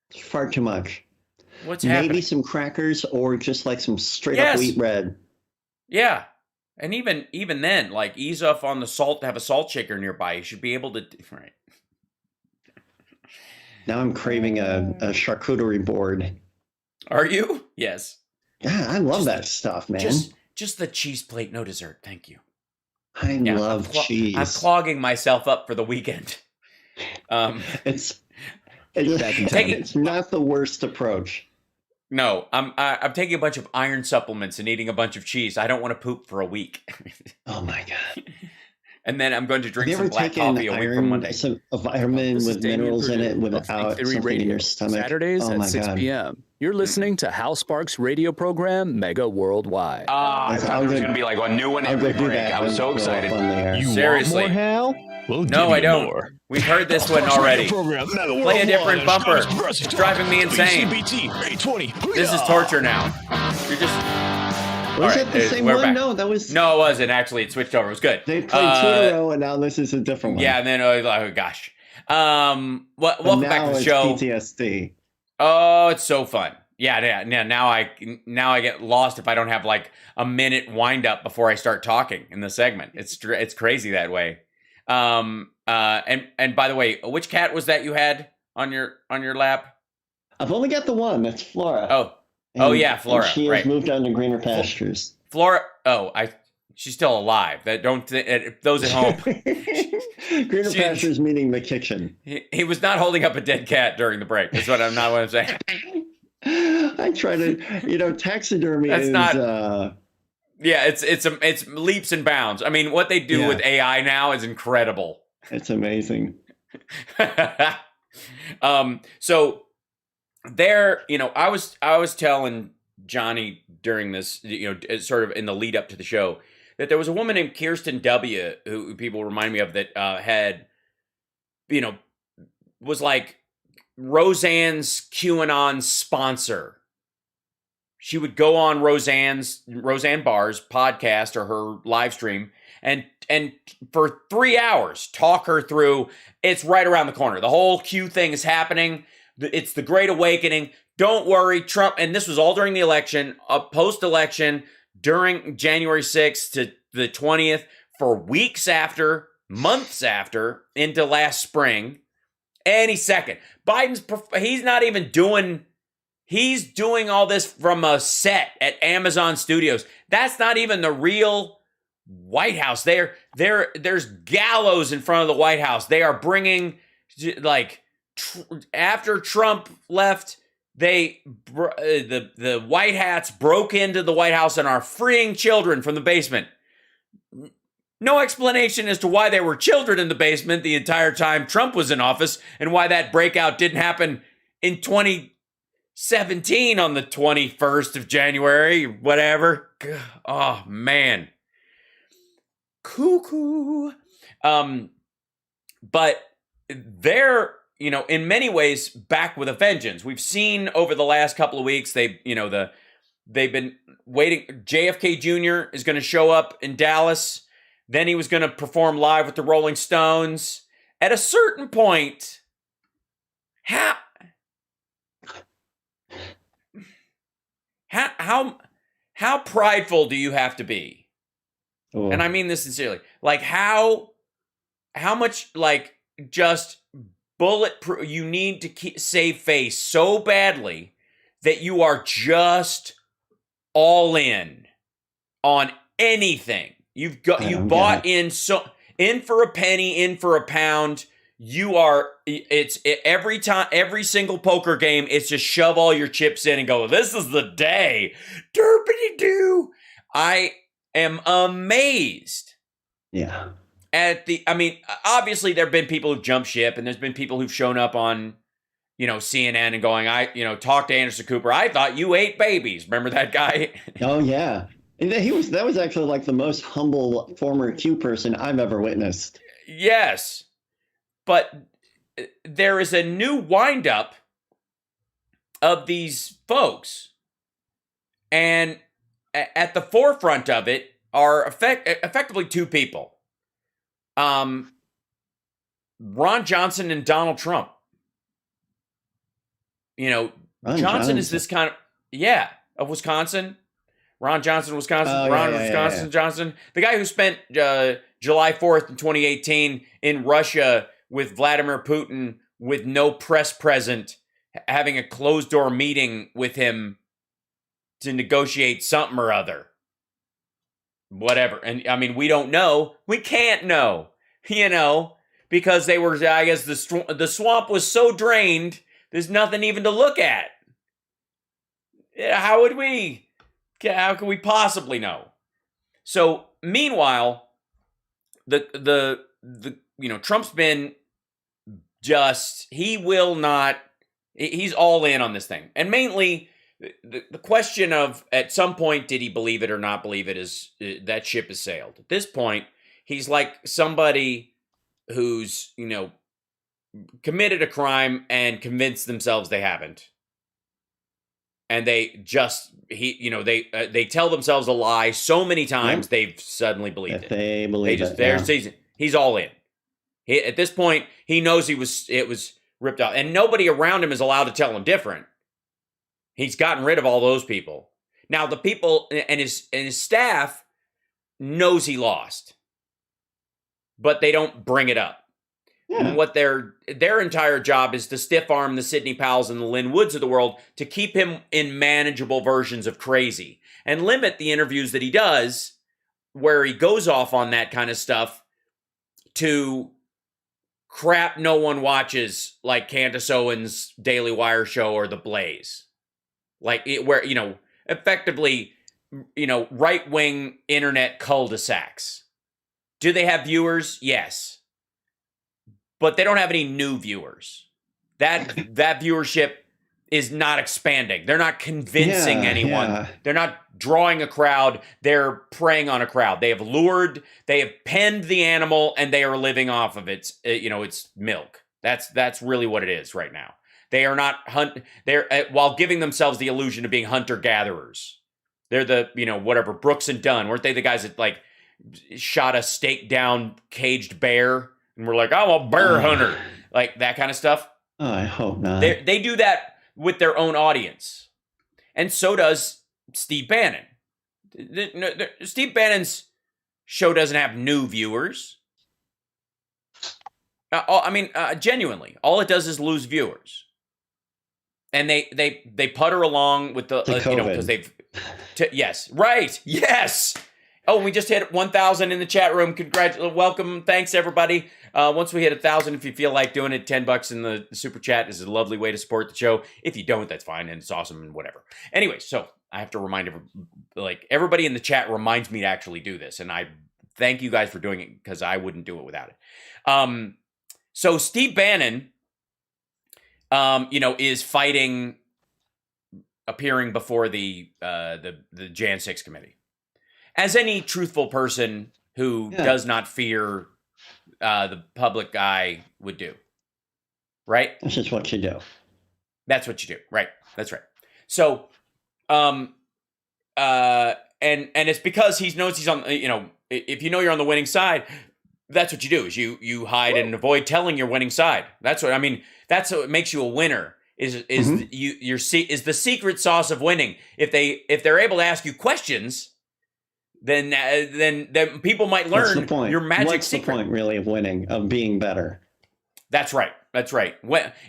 it's far too much. What's happening? Maybe some crackers or just some straight up wheat bread. Yeah, and even then, ease off on the salt. To have a salt shaker nearby, you should be able to. Right. Now I'm craving a charcuterie board. Are you? Yes. Yeah, I love that stuff, man. Just the cheese plate, no dessert. Thank you. I love cheese. I'm clogging myself up for the weekend. It's not the worst approach. No, I'm taking a bunch of iron supplements and eating a bunch of cheese. I don't want to poop for a week. Oh my God. And then I'm going to drink some black coffee a week from Monday. A vitamin with minerals in it without something in your stomach. Saturdays at 6 p.m. You're listening to Hal Sparks' radio program, Mega Worldwide. I thought it was going to be a new one every break. I was so excited. Seriously. Want more, Hal? No, I don't. More. We've heard this one already. Play a different bumper. It's driving me insane. This is torture now. You're just... Was it the same one? Back. No, that was... No, it wasn't. Actually, it switched over. It was good. They played two in a row, and now this is a different one. Yeah, and then, oh gosh. Welcome back to the show. PTSD. Oh, it's so fun. Yeah. Now I get lost if I don't have a minute wind up before I start talking in the segment. It's crazy that way. And by the way, which cat was that you had on your lap? I've only got the one. That's Flora. Oh yeah, Flora. She has moved on to greener pastures. Flora. She's still alive. Those at home. Greener pastures meaning the kitchen. He was not holding up a dead cat during the break. That's what I'm saying. I try to, taxidermy. That's is, not. Yeah, it's leaps and bounds. I mean, what they do with AI now is incredible. It's amazing. So there, I was telling Johnny during this, sort of in the lead up to the show, that there was a woman named Kirsten W. who people remind me of that had, was like Roseanne's QAnon sponsor. She would go on Roseanne Barr's podcast or her live stream and for 3 hours talk her through, it's right around the corner. The whole Q thing is happening. It's the Great Awakening. Don't worry, Trump, and this was all during the election, post-election, during January 6th to the 20th, for weeks after, months after, into last spring, any second. He's doing all this from a set at Amazon Studios. That's not even the real White House. There's gallows in front of the White House. They are bringing, after Trump left, the White Hats broke into the White House and are freeing children from the basement. No explanation as to why there were children in the basement the entire time Trump was in office and why that breakout didn't happen in 2017 on the 21st of January, whatever. Oh, man. Cuckoo. But they're, in many ways back with a vengeance. We've seen over the last couple of weeks, they've been waiting. JFK Jr. is going to show up in Dallas. Then he was going to perform live with the Rolling Stones. At a certain point, how prideful do you have to be? Oh. And I mean this sincerely. Like how much just bulletproof you need to save face so badly that you are just all in on anything. You bought in for a penny, in for a pound. Every single poker game, it's just shove all your chips in and go, this is the day. Derpity doo. I am amazed. Yeah. Obviously there have been people who've jumped ship and there's been people who've shown up on, CNN and going, talk to Anderson Cooper. I thought you ate babies. Remember that guy? Oh, yeah. And that was actually like the most humble former Q person I've ever witnessed. Yes. But there is a new windup of these folks. And at the forefront of it are effectively two people. Ron Johnson and Donald Trump. Johnson is this kind of, of Wisconsin. Ron Johnson, Wisconsin. Johnson. The guy who spent July 4th in 2018 in Russia with Vladimir Putin with no press present, having a closed-door meeting with him to negotiate something or other. Whatever. And, we don't know. We can't know, because they were, I guess, the swamp was so drained, there's nothing even to look at. How can we possibly know? So meanwhile, Trump's been he's all in on this thing. And mainly the question of, at some point, did he believe it or not believe it, is that ship has sailed. At this point, he's like somebody who's, committed a crime and convinced themselves they haven't. And they just, they tell themselves a lie so many times they've suddenly believed it. They believe it. He's all in. At this point, he knows it was ripped out. And nobody around him is allowed to tell him different. He's gotten rid of all those people. Now, the people and his staff knows he lost. But they don't bring it up. Yeah. And what their entire job is to stiff arm the Sidney Powells and the Lynn Woods of the world to keep him in manageable versions of crazy and limit the interviews that he does where he goes off on that kind of stuff to crap no one watches, like Candace Owens' Daily Wire show or The Blaze. Effectively, right-wing internet cul-de-sacs. Do they have viewers? Yes. but they don't have any new viewers. That viewership is not expanding. They're not convincing anyone. Yeah. They're not drawing a crowd. They're preying on a crowd. They have penned the animal, and they are living off of its milk. That's really what it is right now. They are not while giving themselves the illusion of being hunter-gatherers. They're the, whatever, Brooks and Dunn. Weren't they the guys that, like, shot a stake-down caged bear and were like, I'm a bear hunter? Like, that kind of stuff. Oh, I hope not. They do that with their own audience. And so does Steve Bannon. Steve Bannon's show doesn't have new viewers. Genuinely, all it does is lose viewers. And they putter along with the because they've yes, right, yes. Oh, we just hit 1,000 in the chat room. Welcome, thanks everybody. Once we hit 1,000, if you feel like doing it, $10 in the super chat is a lovely way to support the show. If you don't, that's fine, and it's awesome and whatever. Anyway, so I have to remind everybody in the chat reminds me to actually do this, and I thank you guys for doing it because I wouldn't do it without it. So Steve Bannon, is fighting appearing before the Jan 6 committee. As any truthful person who does not fear the public eye would do. Right? That's just what you do. That's what you do. Right. That's right. So, and it's because he knows he's on, if you know you're on the winning side, that's what you do, is you hide and avoid telling your winning side. That's what makes you a winner. Is the secret sauce of winning. If they're able to ask you questions, then people might learn your magic secret. What's the point, really, of winning, of being better? That's right. That's right.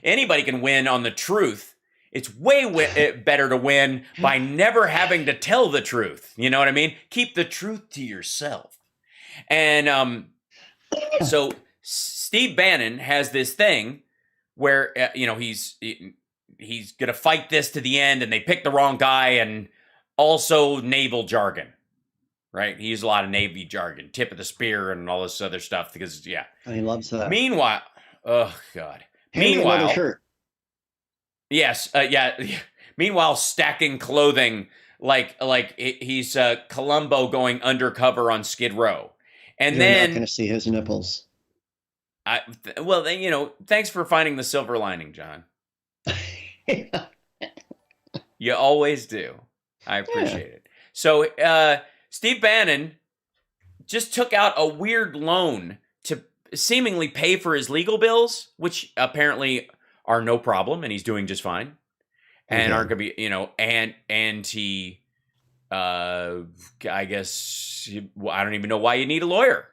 Anybody can win on the truth. It's way better to win by never having to tell the truth. You know what I mean? Keep the truth to yourself. And so Steve Bannon has this thing where he's going to fight this to the end, and they pick the wrong guy, and also naval jargon. Right? He uses a lot of Navy jargon, tip of the spear and all this other stuff because, yeah. And he loves that. Meanwhile, oh, God. Meanwhile, shirt. Yes, yeah. Meanwhile, stacking clothing like he's Columbo going undercover on Skid Row. And You're then not going to see his nipples. Thanks for finding the silver lining, John. You always do. I appreciate it. So, Steve Bannon just took out a weird loan to seemingly pay for his legal bills, which apparently are no problem, and he's doing just fine, and aren't going to be, and he, I guess, I don't even know why you need a lawyer.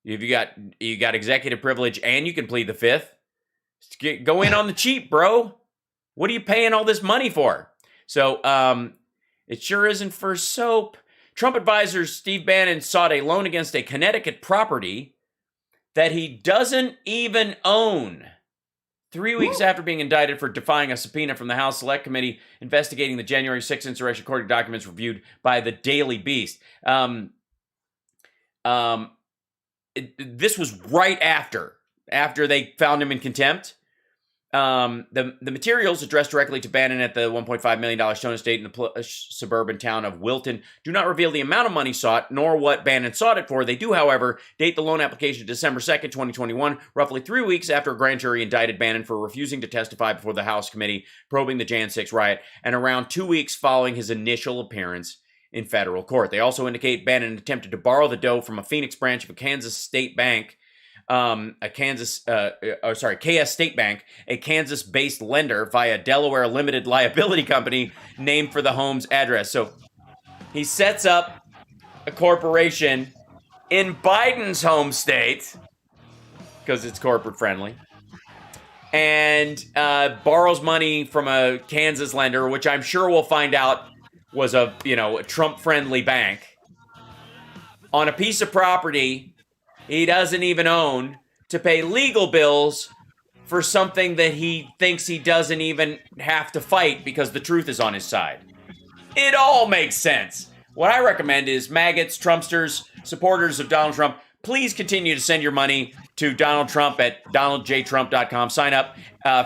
If you got executive privilege and you can plead the fifth, go in on the cheap, bro. What are you paying all this money for? So, it sure isn't for soap. Trump advisor Steve Bannon sought a loan against a Connecticut property that he doesn't even own. 3 weeks after being indicted for defying a subpoena from the House Select Committee investigating the January 6th insurrection, according to documents reviewed by the Daily Beast. This was right after they found him in contempt. The materials addressed directly to Bannon at the $1.5 million Stone estate in the suburban town of Wilton do not reveal the amount of money sought, nor what Bannon sought it for. They do, however, date the loan application to December 2nd, 2021, roughly 3 weeks after a grand jury indicted Bannon for refusing to testify before the House committee probing the Jan 6 riot, and around 2 weeks following his initial appearance in federal court. They also indicate Bannon attempted to borrow the dough from a Phoenix branch of a Kansas State Bank, KS State Bank, a Kansas-based lender via Delaware Limited Liability Company named for the home's address. So he sets up a corporation in Biden's home state because it's corporate friendly, and borrows money from a Kansas lender, which I'm sure we'll find out was a Trump-friendly bank, on a piece of property he doesn't even own, to pay legal bills for something that he thinks he doesn't even have to fight because the truth is on his side. It all makes sense. What I recommend is maggots, Trumpsters, supporters of Donald Trump, please continue to send your money to Donald Trump at donaldjtrump.com. Sign up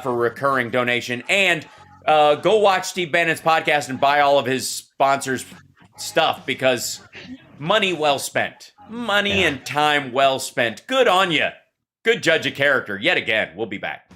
for a recurring donation. And go watch Steve Bannon's podcast and buy all of his sponsors' stuff because money well spent. Money and time well spent. Good on you. Good judge of character. Yet again. We'll be back.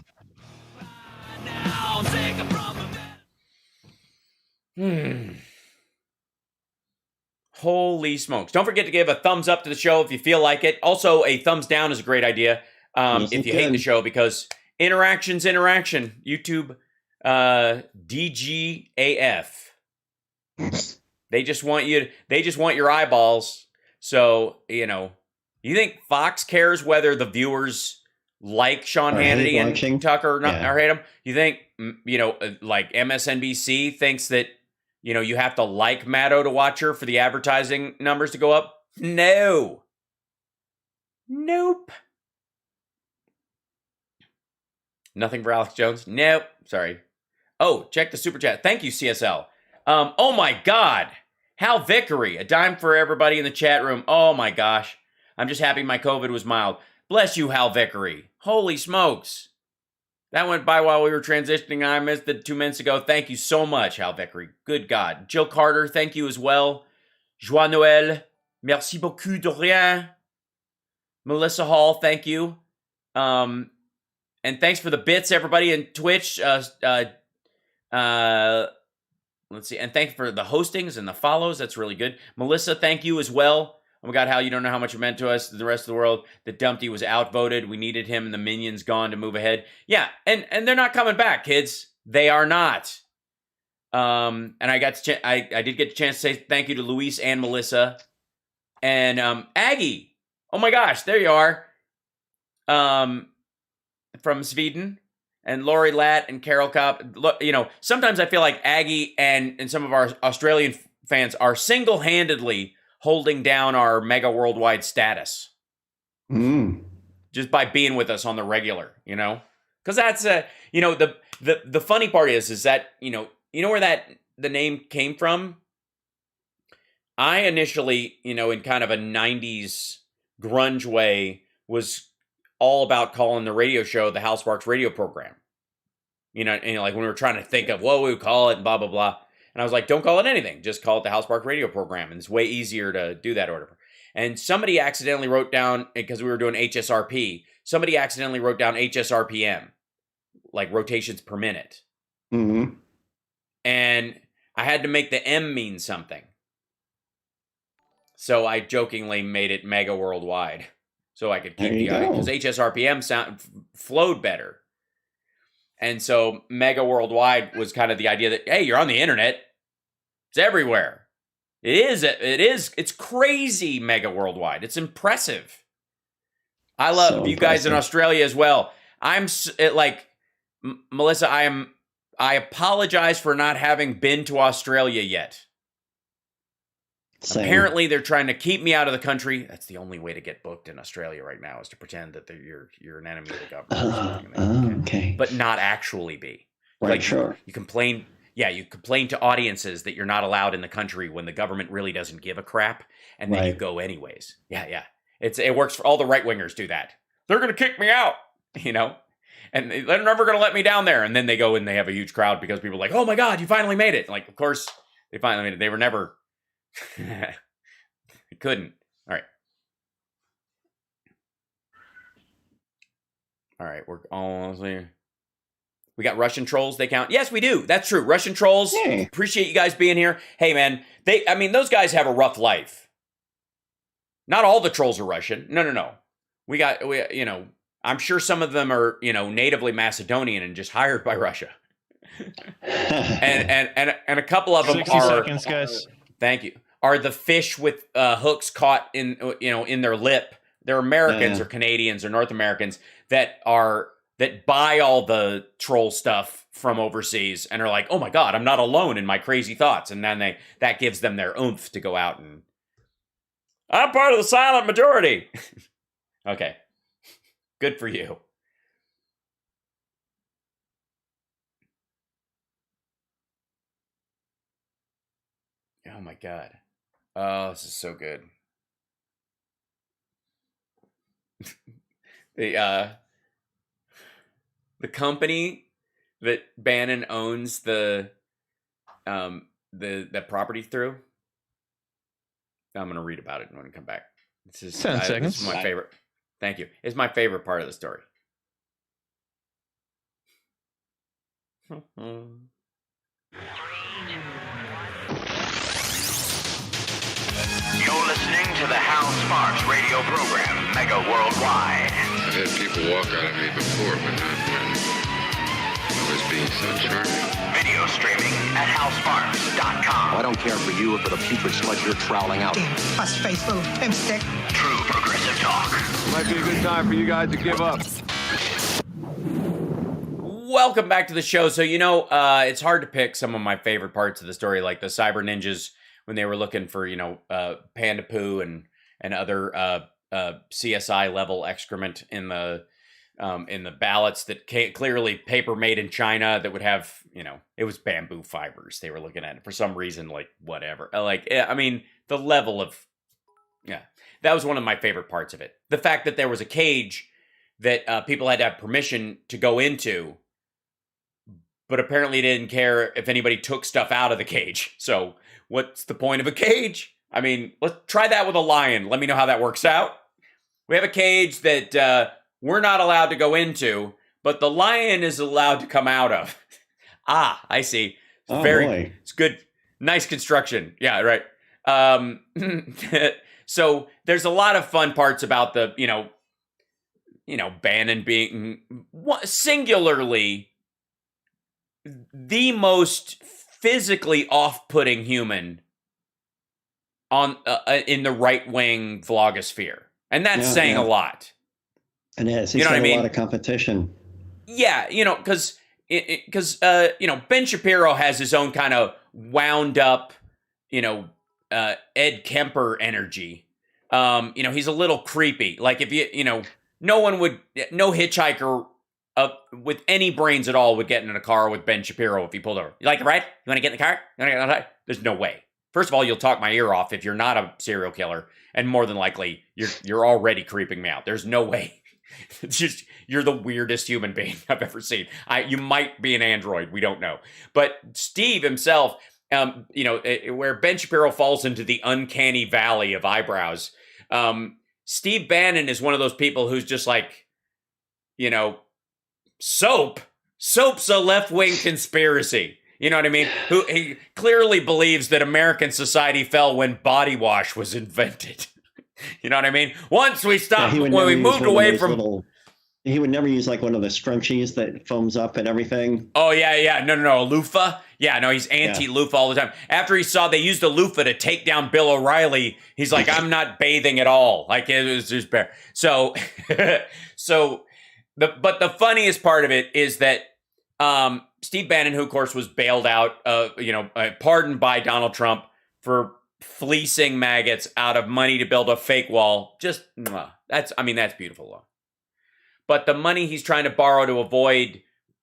Holy smokes. Don't forget to give a thumbs up to the show if you feel like it. Also, a thumbs down is a great idea if you hate the show, because interaction's interaction. YouTube, DGAF. They just want your eyeballs. So, you think Fox cares whether the viewers like Sean Hannity and Tucker or hate him? You think, like MSNBC thinks that, you have to like Maddo to watch her for the advertising numbers to go up? No. Nope. Nothing for Alex Jones? Nope. Sorry. Oh, check the super chat. Thank you, CSL. Oh my God. Hal Vickery, a dime for everybody in the chat room. Oh my gosh. I'm just happy my COVID was mild. Bless you, Hal Vickery. Holy smokes. That went by while we were transitioning. I missed it 2 minutes ago. Thank you so much, Hal Vickery. Good God. Jill Carter, thank you as well. Joie Noël, merci beaucoup de rien. Melissa Hall, thank you. And thanks for the bits, everybody in Twitch. Let's see. And thanks for the hostings and the follows. That's really good. Melissa, thank you as well. Oh my God, Hal, you don't know how much it meant to us, the rest of the world. That Dumpty was outvoted. We needed him and the minions gone to move ahead. Yeah, and they're not coming back, kids. They are not. And I did get a chance to say thank you to Luis and Melissa. And Aggie. Oh my gosh, there you are. From Sweden. And Lori Latt and Carol Kopp. Sometimes I feel like Aggie and some of our Australian fans are single-handedly holding down our Mega Worldwide status. Just by being with us on the regular, Because that's, the funny part is that, where the name came from? I initially, in kind of a 90s grunge way, was all about calling the radio show the Hal Sparks radio program. Like when we were trying to think of what we would call it and blah, blah, blah. And I was like, don't call it anything. Just call it the Hal Sparks radio program. And it's way easier to do that order. And somebody accidentally wrote down, because we were doing HSRP, somebody accidentally wrote down HSRPM, like rotations per minute. Mm-hmm. And I had to make the M mean something. So I jokingly made it Mega Worldwide. So I could keep the audience. Because HSRPM flowed better. And so Mega Worldwide was kind of the idea that, hey, you're on the internet. It's everywhere. It's crazy Mega Worldwide. It's impressive. I love you guys in Australia as well. Melissa, I apologize for not having been to Australia yet. Same. Apparently, they're trying to keep me out of the country. That's the only way to get booked in Australia right now, is to pretend that you're an enemy of the government. Okay. But not actually be. Right, sure. You complain. Yeah, you complain to audiences that you're not allowed in the country when the government really doesn't give a crap, and then you go anyways. Yeah. It works for all the right wingers. Do that. They're gonna kick me out, and they're never gonna let me down there. And then they go and they have a huge crowd because people are like, oh my God, you finally made it. Like, of course they finally made it. They were never. Couldn't. All right. We're almost there. We got Russian trolls. They count. Yes, we do. That's true. Russian trolls. Hey. Appreciate you guys being here. Hey, man. Those guys have a rough life. Not all the trolls are Russian. No. I'm sure some of them are, natively Macedonian and just hired by Russia. and a couple of them 60 are. seconds, guys. Thank you. Are the fish with hooks caught in their lip? They're Americans or Canadians or North Americans that buy all the troll stuff from overseas and are like, oh my God, I'm not alone in my crazy thoughts. And then that gives them their oomph to go out and I'm part of the silent majority. Okay. Good for you. Oh my God. Oh, this is so good. The company that Bannon owns the property through. I'm going to read about it when we come back. This is 10 seconds. This is my favorite. Thank you. It's my favorite part of the story. You're listening to the Hal Sparks radio program, Mega Worldwide. I've had people walk out of me before, but not when I was being so charming. Video streaming at halsparks.com. I don't care for you or for the putrid sludge you're troweling out. Face little pimp-stick. True progressive talk. Might be a good time for you guys to give up. Welcome back to the show. So, it's hard to pick some of my favorite parts of the story, like the cyber ninjas when they were looking for, panda poo and other CSI level excrement in the ballots that clearly paper made in China that would have, it was bamboo fibers they were looking at for some reason, like whatever. The level of, that was one of my favorite parts of it. The fact that there was a cage that people had to have permission to go into, but apparently didn't care if anybody took stuff out of the cage. So what's the point of a cage? Let's try that with a lion. Let me know how that works out. We have a cage that we're not allowed to go into, but the lion is allowed to come out of. I see. It's good. Nice construction. Yeah, right. So there's a lot of fun parts about the, Bannon being singularly the most physically off-putting human on in the right-wing vlogosphere. And that's saying a lot. And it is. He's got a lot of competition. Yeah, because Ben Shapiro has his own kind of wound up, Ed Kemper energy. He's a little creepy. Like if no hitchhiker with any brains at all would get in a car with Ben Shapiro if he pulled over. You like the ride? You want to get in the car? There's no way. First of all, you'll talk my ear off if you're not a serial killer, and more than likely, you're already creeping me out. There's no way. It's just you're the weirdest human being I've ever seen. You might be an android. We don't know. But Steve himself, where Ben Shapiro falls into the uncanny valley of eyebrows, Steve Bannon is one of those people who's just like, soap's a left-wing conspiracy. You know what I mean? Who he clearly believes that American society fell when body wash was invented. You know what I mean? Once we stopped, when we moved away from... He would never use like one of the scrunchies that foams up and everything. Oh, yeah. No. A loofah? Yeah, no, he's anti-loofah all the time. After he saw they used a loofah to take down Bill O'Reilly, he's like, I'm not bathing at all. Like, it was just bare. So, but the funniest part of it is that Steve Bannon, who of course was bailed out, pardoned by Donald Trump for fleecing maggots out of money to build a fake wall. Just, that's beautiful. But the money he's trying to borrow to avoid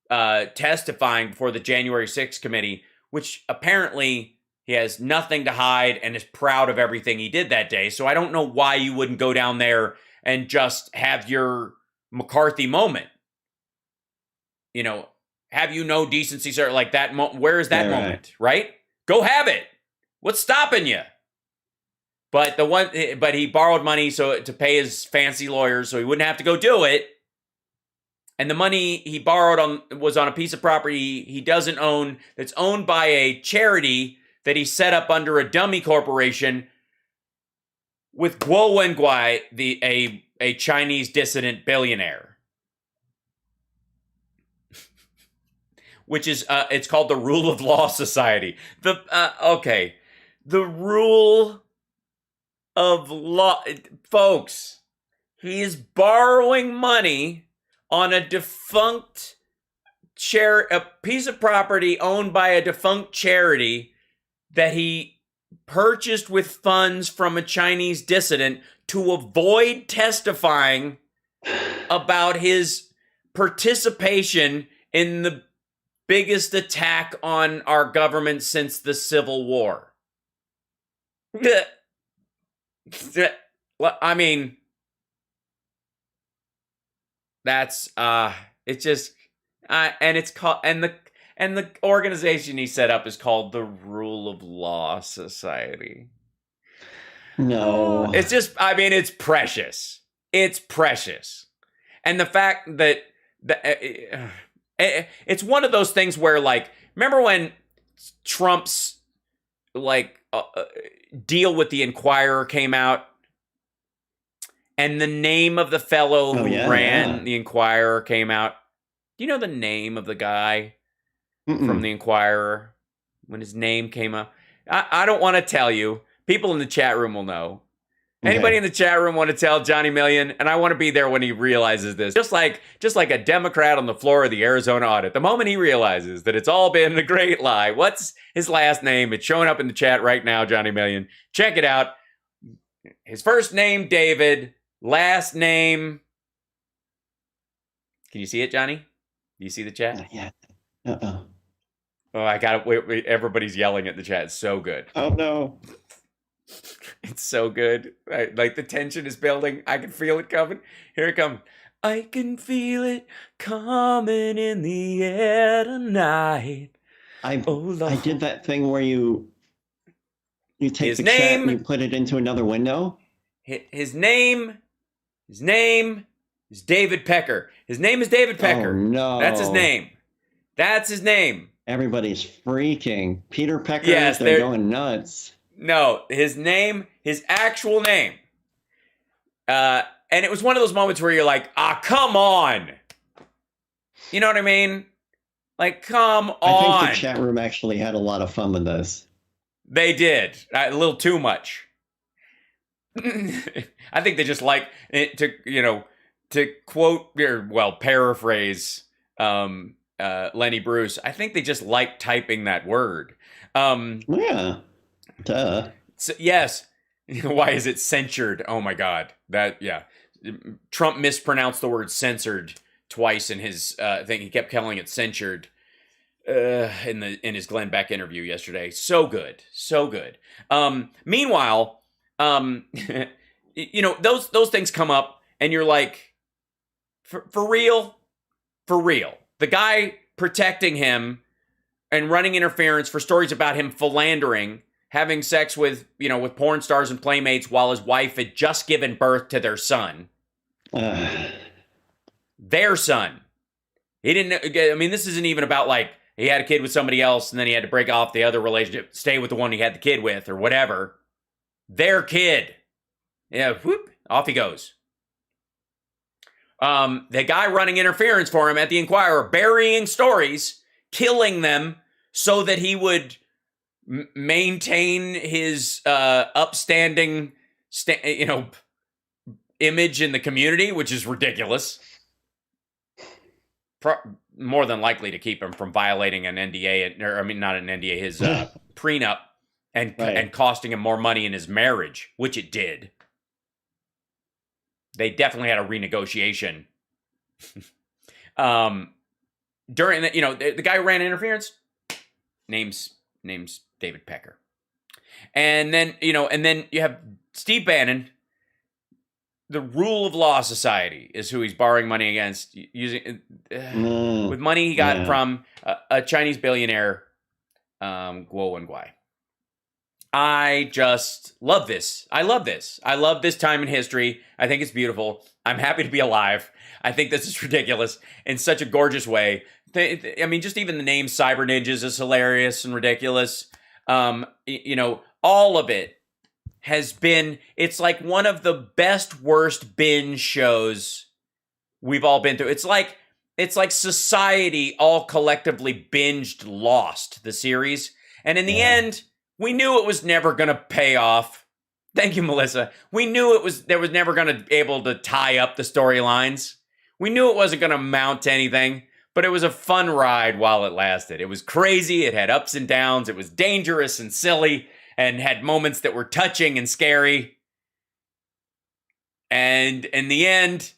testifying before the January 6th committee, which apparently he has nothing to hide and is proud of everything he did that day. So I don't know why you wouldn't go down there and just have your McCarthy moment. Have you no decency, sir? Like that. Where is that moment? Right? Go have it. What's stopping you? But he borrowed money to pay his fancy lawyers, so he wouldn't have to go do it. And the money he borrowed was on a piece of property he doesn't own, that's owned by a charity that he set up under a dummy corporation with Guo Wenguai, a Chinese dissident billionaire. Which is, it's called the Rule of Law Society. The Rule of Law, folks, he is borrowing money on a defunct a piece of property owned by a defunct charity that he purchased with funds from a Chinese dissident to avoid testifying about his participation in the biggest attack on our government since the Civil War. I mean, That's it's just and it's called and the organization he set up is called the Rule of Law Society. No. It's just, I mean, it's precious. It's precious. And the fact that it's one of those things where, like, remember when Trump's like deal with the Inquirer came out, and the name of the fellow who ran the Inquirer came out? Do you know the name of the guy from the Inquirer when his name came up? I don't want to tell you. People in the chat room will know. Anybody in the chat room want to tell Johnny Million? And I want to be there when he realizes this. Just like a Democrat on the floor of the Arizona audit. The moment he realizes that it's all been a great lie. What's his last name? It's showing up in the chat right now, Johnny Million. Check it out. His first name, David. Last name. Can you see it, Johnny? Do you see the chat? Yeah. Oh, I got it. Wait, everybody's yelling at the chat. It's so good. Oh, no. It's so good. Like the tension is building. I can feel it coming. Here it comes. I can feel it coming in the air tonight. I did that thing where you take the chat and you put it into another window. His name is David Pecker. His name is David Pecker. Oh, no. That's his name. That's his name. Everybody's freaking. Peter Pecker, yes, they're going nuts. No, his name, his actual name. And it was one of those moments where you're like, come on. You know what I mean? Like, come on. I think the chat room actually had a lot of fun with this. They did. A little too much. I think they just like it to quote, or, well, paraphrase Lenny Bruce. I think they just like typing that word. Yeah. Duh. So, yes. Why is it censured? Oh my God. Trump mispronounced the word censored twice in his thing. He kept calling it censured in his Glenn Beck interview yesterday. So good. So good. Meanwhile, those things come up and you're like, for real? For real. The guy protecting him and running interference for stories about him philandering, having sex with porn stars and playmates while his wife had just given birth to their son. Their son. He didn't, this isn't even about like he had a kid with somebody else and then he had to break off the other relationship, stay with the one he had the kid with or whatever. Their kid. Yeah, whoop, off he goes. The guy running interference for him at the Inquirer, burying stories, killing them so that he would maintain his upstanding, image in the community, which is ridiculous. More than likely to keep him from violating an NDA, not an NDA, his prenup, and costing him more money in his marriage, which it did. They definitely had a renegotiation. During the guy who ran interference, name's David Pecker. And then, you have Steve Bannon. The Rule of Law Society is who he's borrowing money against, using with money he got from a Chinese billionaire, Guo Wenguai. I just love this. I love this. I love this time in history. I think it's beautiful. I'm happy to be alive. I think this is ridiculous in such a gorgeous way. Just even the name Cyber Ninjas is hilarious and ridiculous. All of it has been, it's like one of the best, worst binge shows we've all been through. It's like society all collectively binged Lost, the series. And in the end, we knew it was never going to pay off. Thank you, Melissa. We knew there was never going to be able to tie up the storylines. We knew it wasn't going to amount to anything, but it was a fun ride while it lasted. It was crazy. It had ups and downs. It was dangerous and silly and had moments that were touching and scary. And in the end,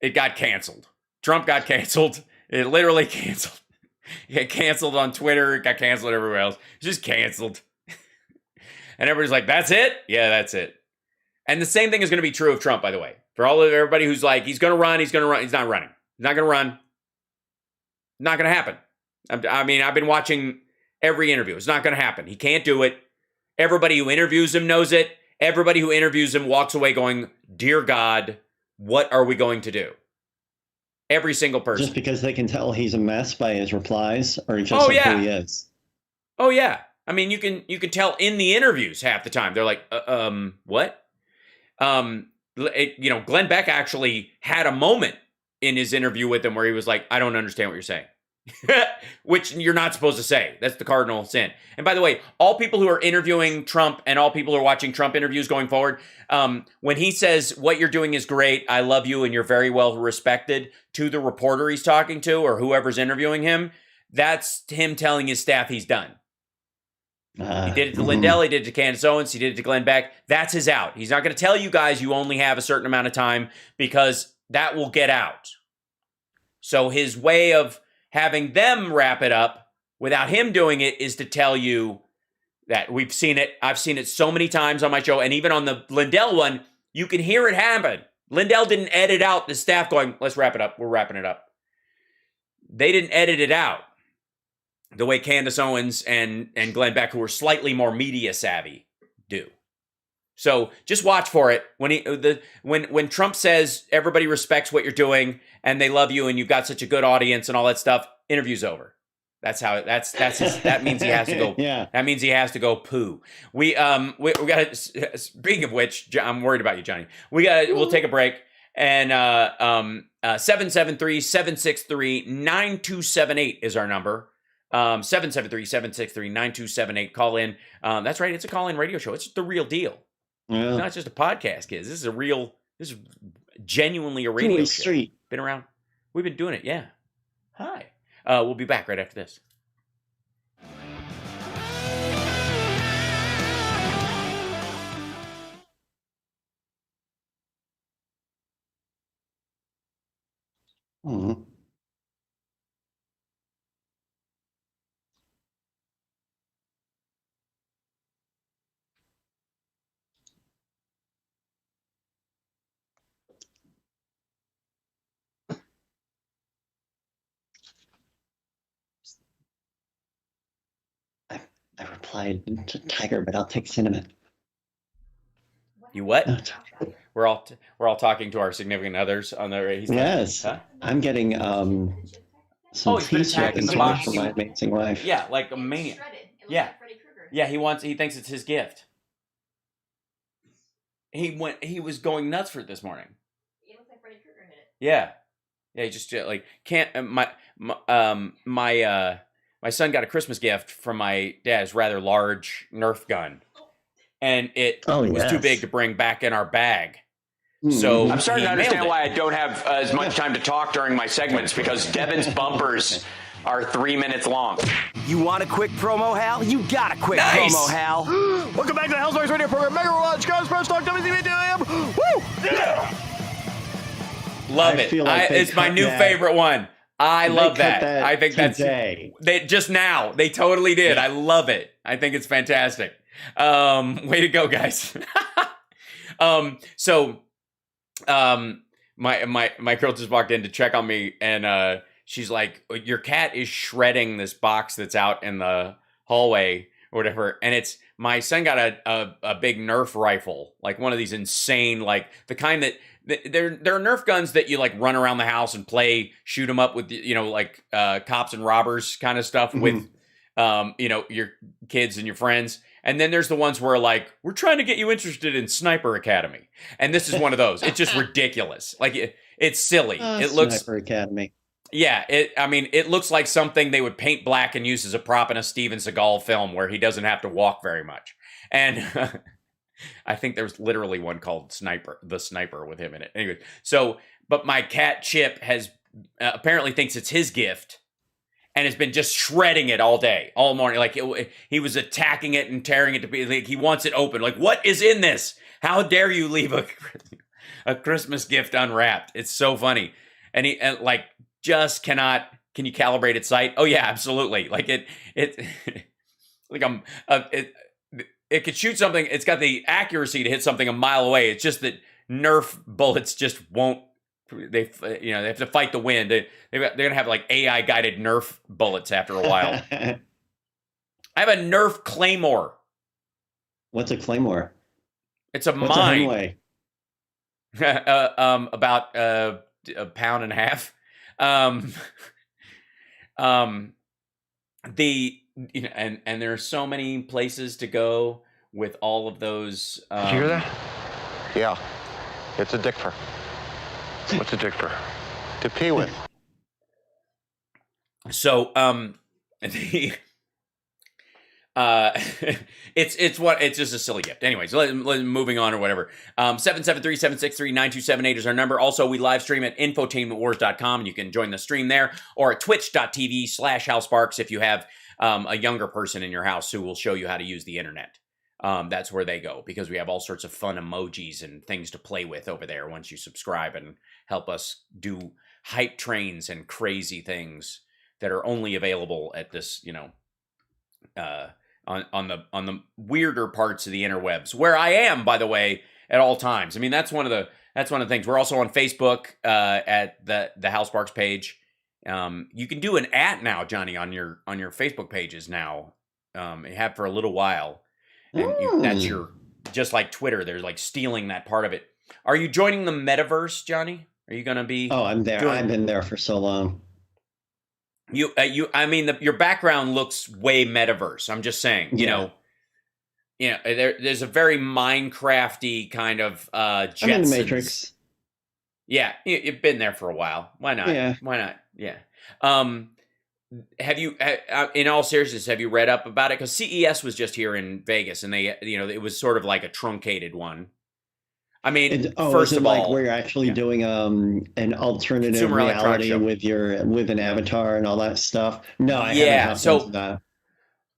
it got canceled. Trump got canceled. It literally canceled. It got canceled on Twitter. It got canceled everywhere else. It just canceled. And everybody's like, that's it? Yeah, that's it. And the same thing is going to be true of Trump, by the way. For everybody who's like, he's going to run, he's not running. Not going to run. Not going to happen. I mean, I've been watching every interview. It's not going to happen. He can't do it. Everybody who interviews him knows it. Everybody who interviews him walks away going, dear God, what are we going to do? Every single person. Just because they can tell he's a mess by his replies, or just who he is. Oh yeah. I mean, you can tell in the interviews half the time. They're like, what? Glenn Beck actually had a moment in his interview with him where he was like, I don't understand what you're saying. Which you're not supposed to say. That's the cardinal sin. And by the way, all people who are interviewing Trump and all people who are watching Trump interviews going forward, when he says what you're doing is great, I love you, and you're very well respected to the reporter he's talking to or whoever's interviewing him, that's him telling his staff he's done. He did it to Lindell, he did it to Candace Owens, he did it to Glenn Beck. That's his out. He's not going to tell you guys you only have a certain amount of time because that will get out. So his way of having them wrap it up without him doing it is to tell you that we've seen it. I've seen it so many times on my show. And even on the Lindell one, you can hear it happen. Lindell didn't edit out the staff going, let's wrap it up. We're wrapping it up. They didn't edit it out the way Candace Owens and Glenn Beck, who are slightly more media savvy, do. So just watch for it. When Trump says everybody respects what you're doing and they love you and you've got such a good audience and all that stuff, interview's over. That means he has to go. Yeah. That means he has to go poo. We got to, speaking of which, I'm worried about you, Johnny. We'll take a break and 773-763-9278 is our number. 773-763-9278. Call in. That's right. It's a call-in radio show. It's the real deal. Yeah. It's not just a podcast, kids. This is genuinely a radio show. Street. Been around. We've been doing it. Yeah. Hi. We'll be back right after this. Mm-hmm. I replied to Tiger, but I'll take cinnamon. You what? We're all talking to our significant others on the. Yes, huh? I'm getting some T-shirts from my amazing wife. Yeah, like a maniac. Yeah, yeah. He thinks it's his gift. He was going nuts for it this morning. It looks like Freddy Krueger hit it. Yeah, he just like can't. My son got a Christmas gift from my dad's rather large Nerf gun, and it was too big to bring back in our bag. So I'm starting to understand why I don't have as much time to talk during my segments, because Devin's bumpers are 3 minutes long. You want a quick promo, Hal? You got a quick promo, Hal. Welcome back to the Hal Sparks Radio program. Megaworldwide, Chicago's Sports Talk, WCPT. Woo! Yeah! Love it. It's my new favorite one. I love that. I think today. They just now. They totally did. Yeah. I love it. I think it's fantastic. Way to go, guys. My girl just walked in to check on me, and she's like, "Your cat is shredding this box that's out in the hallway or whatever." And it's my son got a big Nerf rifle, like one of these insane, like the kind that. There are Nerf guns that you like run around the house and shoot them up with, like cops and robbers kind of stuff with, your kids and your friends. And then there's the ones where like, we're trying to get you interested in Sniper Academy. And this is one of those. It's just ridiculous. Like it's silly. It looks Sniper Academy. Yeah. It looks like something they would paint black and use as a prop in a Steven Seagal film where he doesn't have to walk very much. And I think there's literally one called The Sniper with him in it. Anyway, but my cat Chip has apparently thinks it's his gift and has been just shredding it all day, all morning. Like he was attacking it and tearing it to be like, he wants it open. Like, what is in this? How dare you leave a Christmas gift unwrapped? It's so funny. And he like just cannot. Can you calibrate its sight? Oh yeah, absolutely. Like it like it could shoot something. It's got the accuracy to hit something a mile away. It's just that Nerf bullets just won't they have to fight the wind. They're gonna have like AI guided Nerf bullets after a while. I have a Nerf Claymore. What's a Claymore? It's a What's mine. About a pound and a half. And there are so many places to go with all of those. Did you hear that? Yeah, it's a dickper. What's a dickper? To pee with. So it's just a silly gift. Anyways, moving on or whatever. 773-763-9278 is our number. Also, we live stream at infotainmentwars.com, and you can join the stream there, or at twitch.tv/HalSparks if you have a younger person in your house who will show you how to use the internet. That's where they go, because we have all sorts of fun emojis and things to play with over there once you subscribe and help us do hype trains and crazy things that are only available at this, on the weirder parts of the interwebs, where I am, by the way, at all times. I mean, that's one of the things. We're also on Facebook at the Hal Sparks page. You can do an @ now, Johnny, on your Facebook pages now. You have for a little while, and that's your, just like Twitter. They're like stealing that part of it. Are you joining the metaverse, Johnny? Are you going to be? Oh, I'm there. I've been there for so long. Your background looks way metaverse. I'm just saying, there's a very Minecrafty kind of Jetsons. I'm in the Matrix. Yeah, you've been there for a while. Why not? Yeah. Why not? Yeah. Have you, in all seriousness, have you read up about it? Because CES was just here in Vegas, and they, it was sort of like a truncated one. I mean, first of all, like where you're actually doing an alternative reality with an avatar and all that stuff? No, I haven't into that.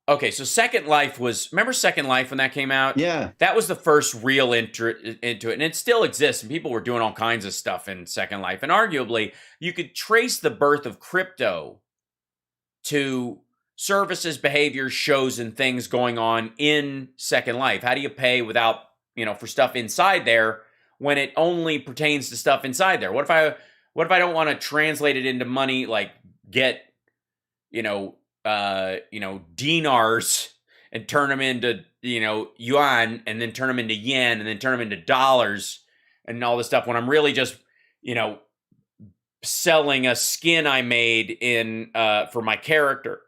Okay, so Second Life remember Second Life when that came out? Yeah. That was the first real into it, and it still exists, and people were doing all kinds of stuff in Second Life, and arguably, you could trace the birth of crypto to services, behaviors, shows, and things going on in Second Life. How do you pay without, for stuff inside there when it only pertains to stuff inside there? What if I don't want to translate it into money, like get, dinars and turn them into, yuan, and then turn them into yen, and then turn them into dollars and all this stuff, when I'm really just, selling a skin I made in for my character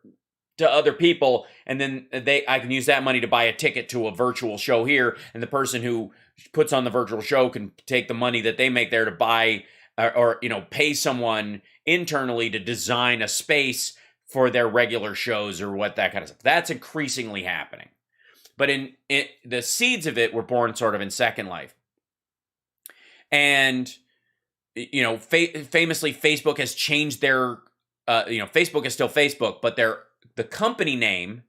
to other people, and then I can use that money to buy a ticket to a virtual show here, and the person who puts on the virtual show can take the money that they make there to buy or pay someone internally to design a space for their regular shows or what, that kind of stuff. That's increasingly happening. But the seeds of it were born sort of in Second Life. And famously, Facebook has changed their Facebook is still Facebook, but the company name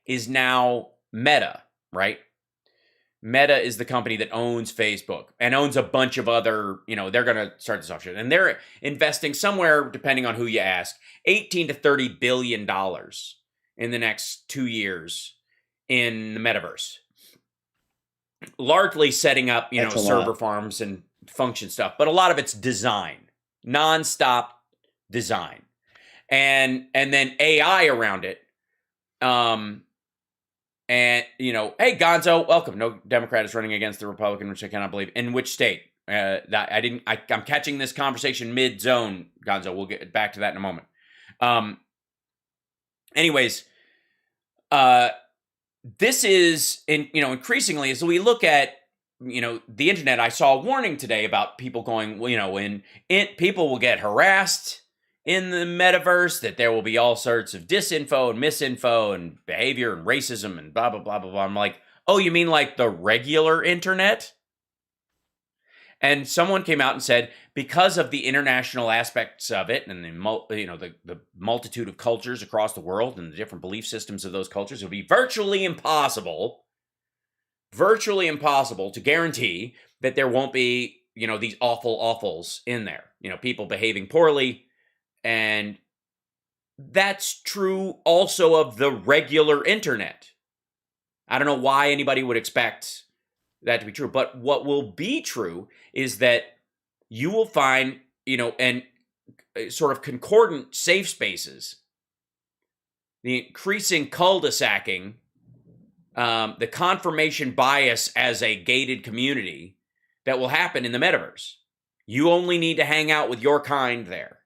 is now Meta, right? Meta is the company that owns Facebook and owns a bunch of other, they're going to start this offshore. And they're investing somewhere, depending on who you ask, $18 to $30 billion in the next 2 years in the metaverse. Largely setting up, server farms and function stuff, but a lot of it's design, nonstop design. And then AI around it. And hey, Gonzo, welcome. No Democrat is running against the Republican, which I cannot believe. In which state? I'm catching this conversation mid-zone, Gonzo. We'll get back to that in a moment. Anyways, this is increasingly, as we look at the internet. I saw a warning today about people going, people will get harassed in the metaverse, that there will be all sorts of disinfo and misinfo and behavior and racism and blah, blah, blah, blah, blah. I'm like, oh, you mean like the regular internet? And someone came out and said, because of the international aspects of it and the multitude of cultures across the world and the different belief systems of those cultures, it would be virtually impossible to guarantee that there won't be, these awfuls in there, people behaving poorly. And that's true also of the regular internet. I don't know why anybody would expect that to be true, but what will be true is that you will find, and sort of concordant safe spaces, the increasing cul-de-sacking, the confirmation bias as a gated community that will happen in the metaverse. You only need to hang out with your kind there.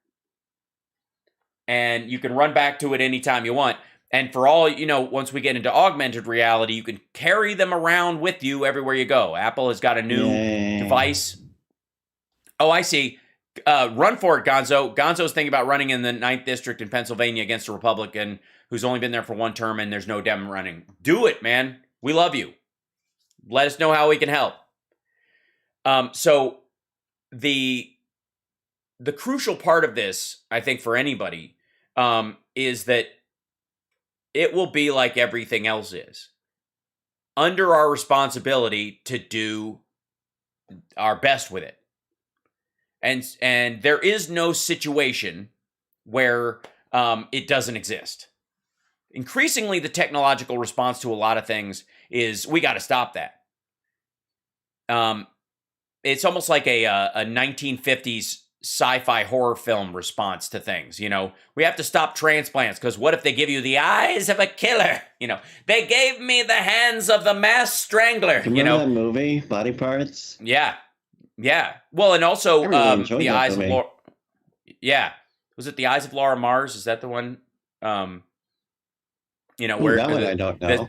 And you can run back to it anytime you want. And for all, once we get into augmented reality, you can carry them around with you everywhere you go. Apple has got a new device. Oh, I see. Run for it, Gonzo. Gonzo's thinking about running in the 9th District in Pennsylvania against a Republican who's only been there for one term and there's no Dem running. Do it, man. We love you. Let us know how we can help. So the crucial part of this, I think, for anybody, is that it will be like everything else is. Under our responsibility to do our best with it. And there is no situation where it doesn't exist. Increasingly, the technological response to a lot of things is we got to stop that. It's almost like a 1950s sci-fi horror film response to things. We have to stop transplants because what if they give you the eyes of a killer? They gave me the hands of the mass strangler. Remember that movie, Body Parts? Yeah. Well, and also the eyes of Laura. Yeah, was it the Eyes of Laura Mars? Is that the one? Where that one I don't know.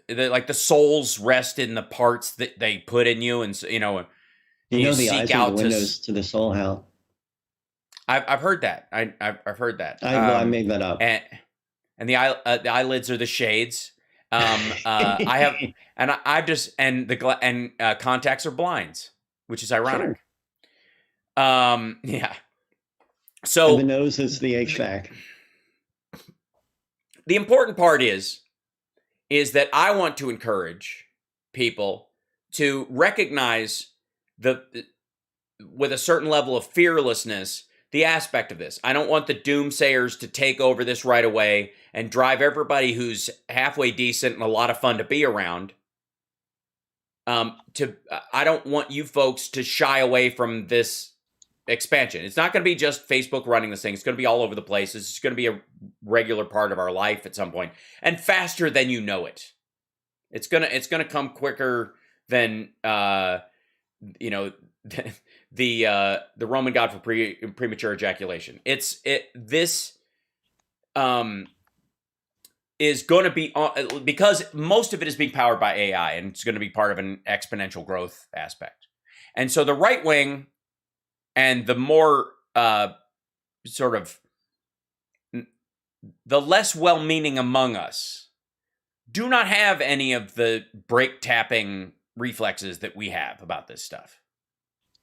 Like the souls rest in the parts that they put in you, and you the seek eyes out are the windows to the soul. Hell, I've heard that. I've heard that. I made that up. And the eyelids are the shades. I have, and I've just contacts are blinds, which is ironic. Sure. Yeah. So and the nose is the HVAC. The important part is that I want to encourage people to recognize with a certain level of fearlessness, the aspect of this. I don't want the doomsayers to take over this right away and drive everybody who's halfway decent and a lot of fun to be around. I don't want you folks to shy away from this expansion. It's not going to be just Facebook running this thing. It's going to be all over the place. It's going to be a regular part of our life at some point, and faster than you know it. It's gonna come quicker than the Roman god for premature ejaculation. This is going to be because most of it is being powered by AI, and it's going to be part of an exponential growth aspect. And so the right wing and the more sort of the less well-meaning among us do not have any of the brake tapping reflexes that we have about this stuff.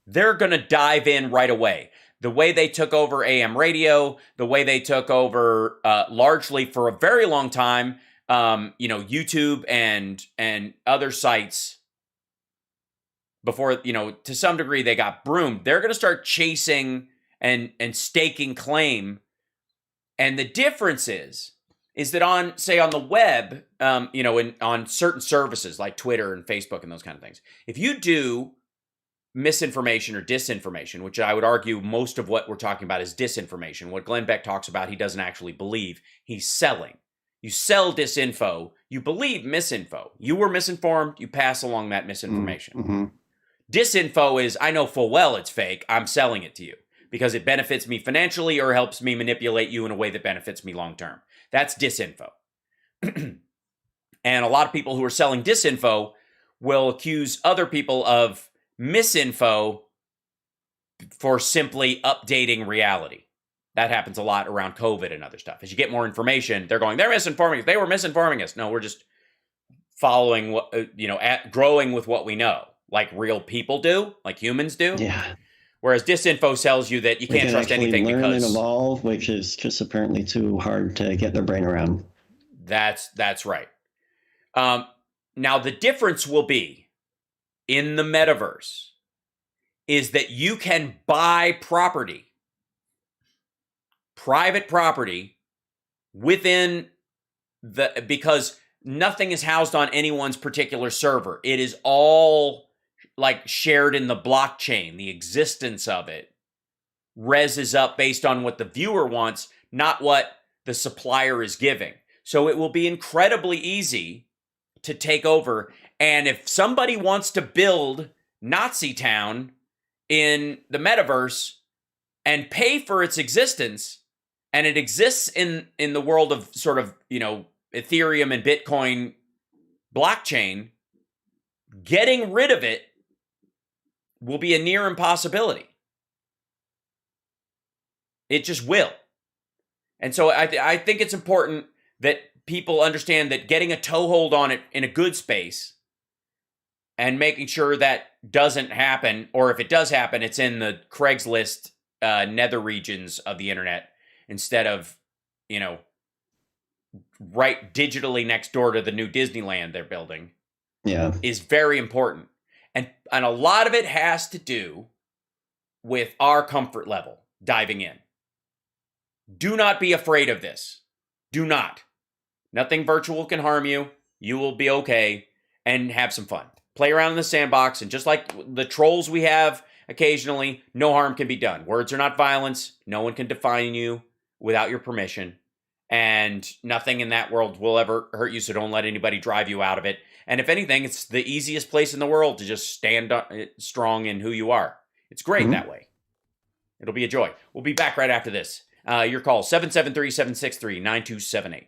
They're going to dive in right away. The way they took over AM radio, the way they took over largely for a very long time, YouTube and other sites before, to some degree they got broomed. They're going to start chasing and staking claim. And the difference is that on the web, on certain services like Twitter and Facebook and those kind of things, if you do misinformation or disinformation, which I would argue most of what we're talking about is disinformation. What Glenn Beck talks about, he doesn't actually believe. He's selling. You sell disinfo, you believe misinfo. You were misinformed, you pass along that misinformation. Mm-hmm. Disinfo is, I know full well it's fake, I'm selling it to you because it benefits me financially or helps me manipulate you in a way that benefits me long term. That's disinfo. And a lot of people who are selling disinfo will accuse other people of misinfo for simply updating reality. That happens a lot around COVID and other stuff. As you get more information, they're going, they're misinforming us. They were misinforming us. No, we're just following what, growing with what we know, like real people do, like humans do. Yeah. Whereas disinfo tells you that you can't trust anything learn because and evolve, which is just apparently too hard to get their brain around. That's right. Now the difference will be in the metaverse is that you can buy property, private property within because nothing is housed on anyone's particular server. It is all like shared in the blockchain, the existence of it reses up based on what the viewer wants, not what the supplier is giving. So it will be incredibly easy to take over. And if somebody wants to build Nazi Town in the metaverse and pay for its existence, and it exists in the world of sort of, Ethereum and Bitcoin blockchain, getting rid of it will be a near impossibility. It just will. And so I think it's important that people understand that getting a toehold on it in a good space and making sure that doesn't happen, or if it does happen, it's in the Craigslist nether regions of the internet instead of, right digitally next door to the new Disneyland they're building. Yeah. Is very important. And a lot of it has to do with our comfort level diving in. Do not be afraid of this. Do not. Nothing virtual can harm you. You will be okay and have some fun. Play around in the sandbox, and just like the trolls we have occasionally, no harm can be done. Words are not violence. No one can define you without your permission. And nothing in that world will ever hurt you, so don't let anybody drive you out of it. And if anything, it's the easiest place in the world to just stand strong in who you are. It's great that way. It'll be a joy. We'll be back right after this. Your call, 773-763-9278.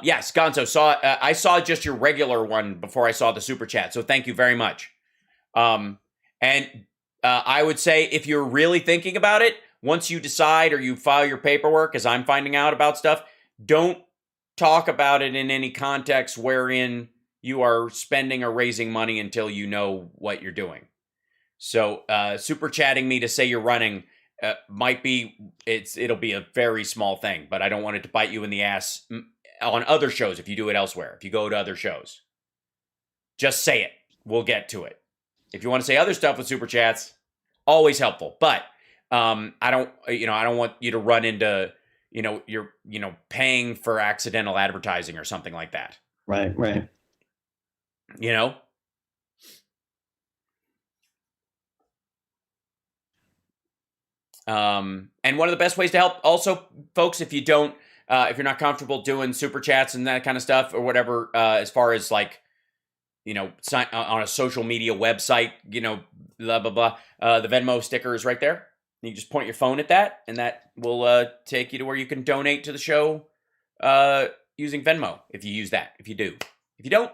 Yes, Gonzo, I saw just your regular one before I saw the super chat, so thank you very much. And I would say if you're really thinking about it, once you decide or you file your paperwork, as I'm finding out about stuff, don't talk about it in any context wherein you are spending or raising money until you know what you're doing. So super chatting me to say you're running it'll be a very small thing, but I don't want it to bite you in the ass on other shows if you do it elsewhere, if you go to other shows. Just say it. We'll get to it. If you want to say other stuff with super chats, always helpful. But I don't want you to run into, you're paying for accidental advertising or something like that. Right. And one of the best ways to help also, folks, if you're not comfortable doing super chats and that kind of stuff or whatever, as far as like, sign on a social media website, blah, blah, blah. The Venmo sticker is right there. You just point your phone at that, and that will take you to where you can donate to the show using Venmo, if you use that. If you do. If you don't,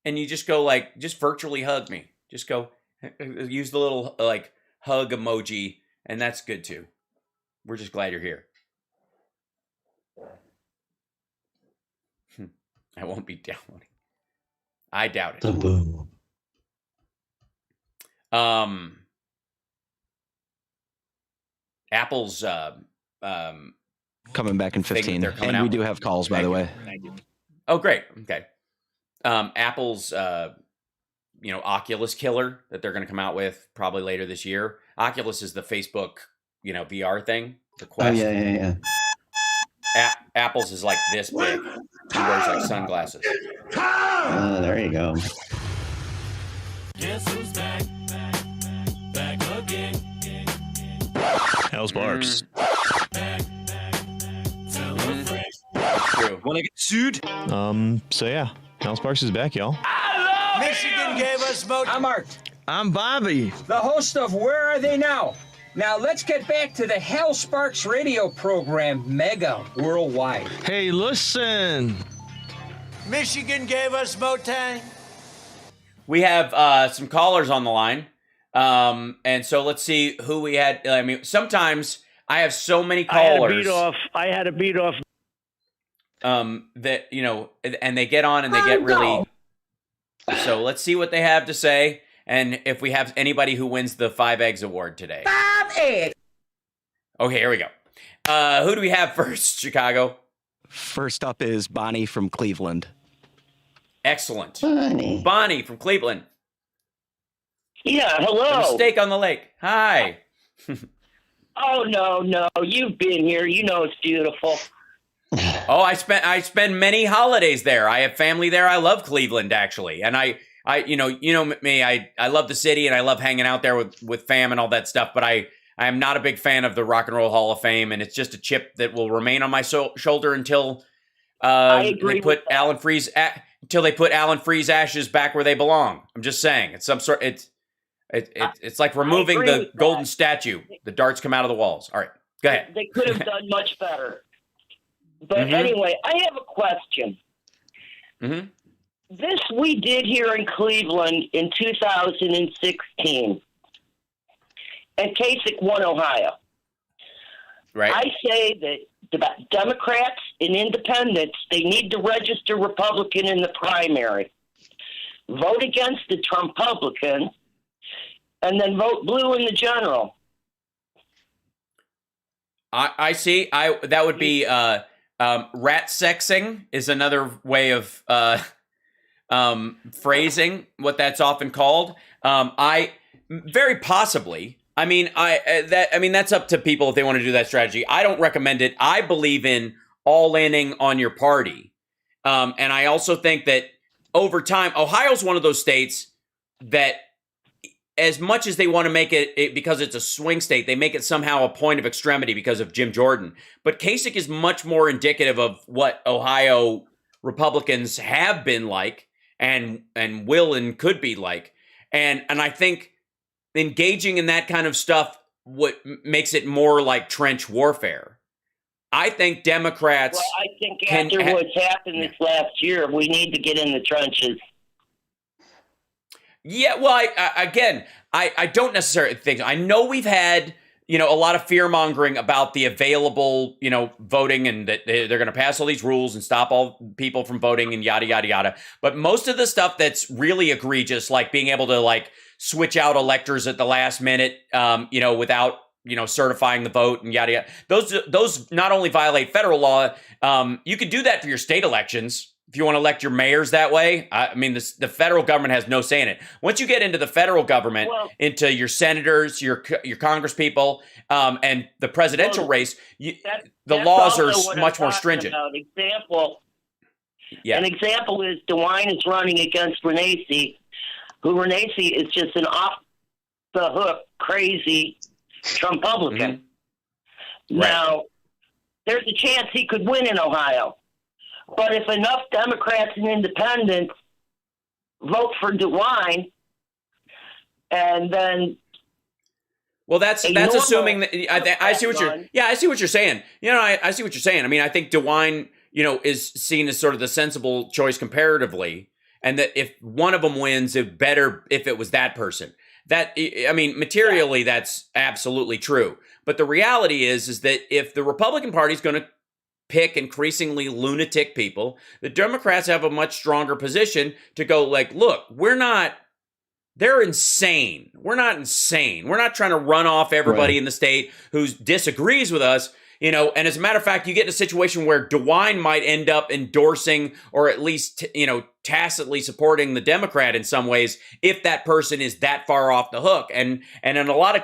and you just go just virtually hug me. Just go use the little hug emoji, and that's good too. We're just glad you're here. I won't be downloading. I doubt it. Boom. Apple's coming back in 15, and we do have calls, by the way. Thank you. Oh, great. Okay. Apple's Oculus killer that they're going to come out with probably later this year. Oculus is the Facebook VR thing. The Quest. Oh yeah. Apple's is like this big. He wears like sunglasses. There you go. Guess who's back again. Hal Sparks. True. Want to get sued? So yeah, Hal Sparks is back, y'all. Michigan gave us vote. I'm Art. I'm Bobby. The host of Where Are They Now? Now let's get back to the Hal Sparks radio program, Mega Worldwide. Hey, listen. Michigan gave us Motang. We have some callers on the line. And so let's see who we had. I mean, sometimes I have so many callers. I had to beat off. That, and they get on and they get really. So let's see what they have to say. And if we have anybody who wins the 5 Eggs Award today. 5 eggs. Okay, here we go. Who do we have first, Chicago? First up is Bonnie from Cleveland. Excellent. Bonnie from Cleveland. Yeah, hello. The Mistake on the Lake. Hi. Oh, no. You've been here. You know it's beautiful. Oh, I spend many holidays there. I have family there. I love Cleveland, actually. And I you know me, I love the city and I love hanging out there with fam and all that stuff. But I am not a big fan of the Rock and Roll Hall of Fame. And it's just a chip that will remain on my shoulder until they put Alan Free's ashes back where they belong. I'm just saying, it's some sort. It's like removing the golden statue. The darts come out of the walls. All right, go ahead. They could have done much better. But anyway, I have a question. Mm-hmm. This we did here in Cleveland in 2016, and Kasich won Ohio. Right. I say that the Democrats and independents, they need to register Republican in the primary, vote against the Trump-Republicans, and then vote blue in the general. I see. That would be rat sexing is another way of phrasing what that's often called. I very possibly. I mean, that's up to people if they want to do that strategy. I don't recommend it. I believe in all-inning on your party, and I also think that over time, Ohio's one of those states that, as much as they want to make it because it's a swing state, they make it somehow a point of extremity because of Jim Jordan. But Kasich is much more indicative of what Ohio Republicans have been like and will and could be like. And I think engaging in that kind of stuff what makes it more like trench warfare. I think Democrats. Well, I think after what's happened this last year, we need to get in the trenches. Yeah, well, I don't necessarily think. I know we've had, a lot of fear mongering about the available, voting and that they're going to pass all these rules and stop all people from voting and yada, yada, yada. But most of the stuff that's really egregious, like being able to switch out electors at the last minute, without, certifying the vote and yada, yada. Those not only violate federal law, you could do that for your state elections. If you want to elect your mayors that way, the federal government has no say in it. Once you get into the federal government, into your senators, your Congress people, and the presidential race, the laws are much more stringent. An example is DeWine is running against Renacci, who Renacci is just an off-the-hook, crazy Trump-Republican. Mm-hmm. Now, there's a chance he could win in Ohio. But if enough Democrats and independents vote for DeWine, and then that's assuming that I see what I see what you're saying. I see what you're saying. I think DeWine, is seen as sort of the sensible choice comparatively, and that if one of them wins, it better if it was that person. Materially, that's absolutely true. But the reality is that if the Republican Party is going to pick increasingly lunatic people, the Democrats have a much stronger position to go look, they're insane. We're not insane. We're not trying to run off everybody in the state who disagrees with us, and as a matter of fact, you get in a situation where DeWine might end up endorsing or at least, tacitly supporting the Democrat in some ways if that person is that far off the hook. And in a lot of,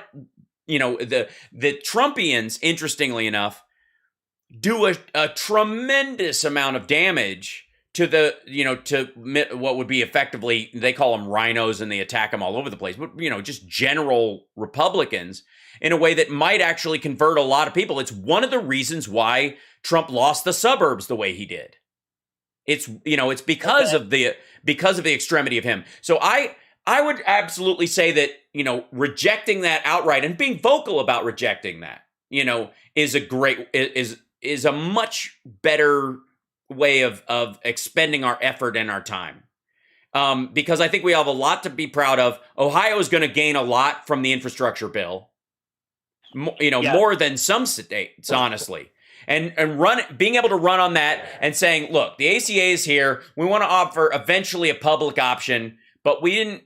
the Trumpians, interestingly enough, do a tremendous amount of damage to the, to what would be effectively, they call them rhinos and they attack them all over the place, but, just general Republicans in a way that might actually convert a lot of people. It's one of the reasons why Trump lost the suburbs the way he did. It's, it's because of the extremity of him. So I would absolutely say that, rejecting that outright and being vocal about rejecting that, is a much better way of expending our effort and our time. Because I think we have a lot to be proud of. Ohio is going to gain a lot from the infrastructure bill, more than some states, honestly. And being able to run on that and saying, look, the ACA is here. We want to offer eventually a public option, but we didn't,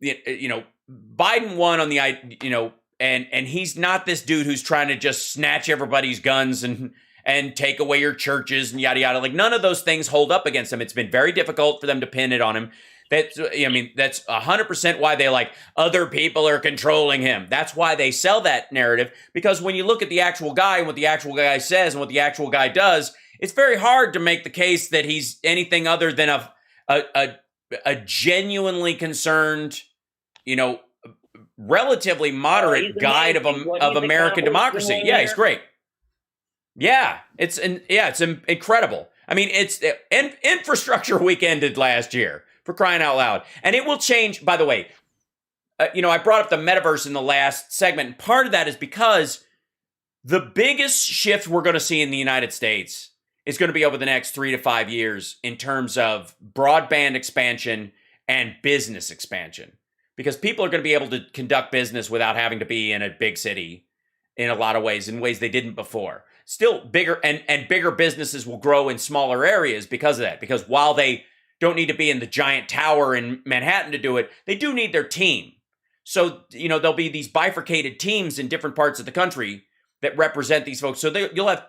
Biden won on the, and he's not this dude who's trying to just snatch everybody's guns and take away your churches and yada, yada. None of those things hold up against him. It's been very difficult for them to pin it on him. That's 100% why they like other people are controlling him. That's why they sell that narrative, because when you look at the actual guy and what the actual guy says and what the actual guy does, it's very hard to make the case that he's anything other than a genuinely concerned, relatively moderate guide of American democracy. Yeah, he's great. Yeah, it's incredible. I mean, it's infrastructure week ended last year, for crying out loud. And it will change, by the way. I brought up the metaverse in the last segment. And part of that is because the biggest shift we're going to see in the United States is going to be over the next 3 to 5 years in terms of broadband expansion and business expansion. Because people are going to be able to conduct business without having to be in a big city in a lot of ways, in ways they didn't before. Still bigger and bigger businesses will grow in smaller areas because of that. Because while they don't need to be in the giant tower in Manhattan to do it, they do need their team. So, there'll be these bifurcated teams in different parts of the country that represent these folks. So you'll have,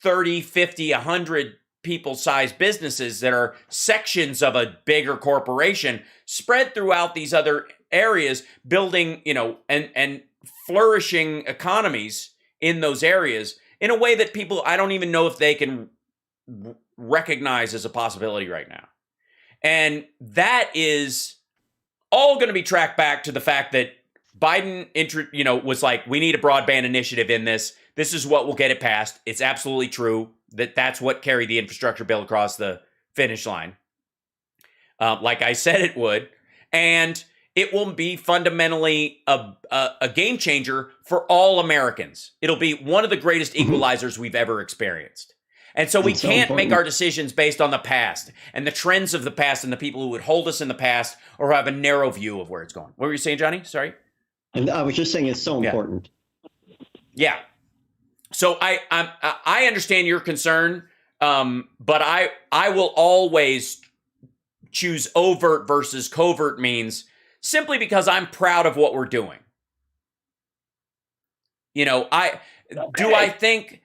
30, 50, 100 people-sized businesses that are sections of a bigger corporation spread throughout these other areas, building, and flourishing economies in those areas in a way that people, I don't even know if they can recognize as a possibility right now. And that is all going to be tracked back to the fact that Biden, was like, we need a broadband initiative in this. This is what will get it passed. It's absolutely true that's what carried the infrastructure bill across the finish line. Like I said it would. And it will be fundamentally a game changer for all Americans. It'll be one of the greatest equalizers we've ever experienced. And so we can't make our decisions based on the past and the trends of the past and the people who would hold us in the past or have a narrow view of where it's going. What were you saying, Johnny? Sorry. And I was just saying it's so important. Yeah. So I understand your concern, but I will always choose overt versus covert means simply because I'm proud of what we're doing. Do I think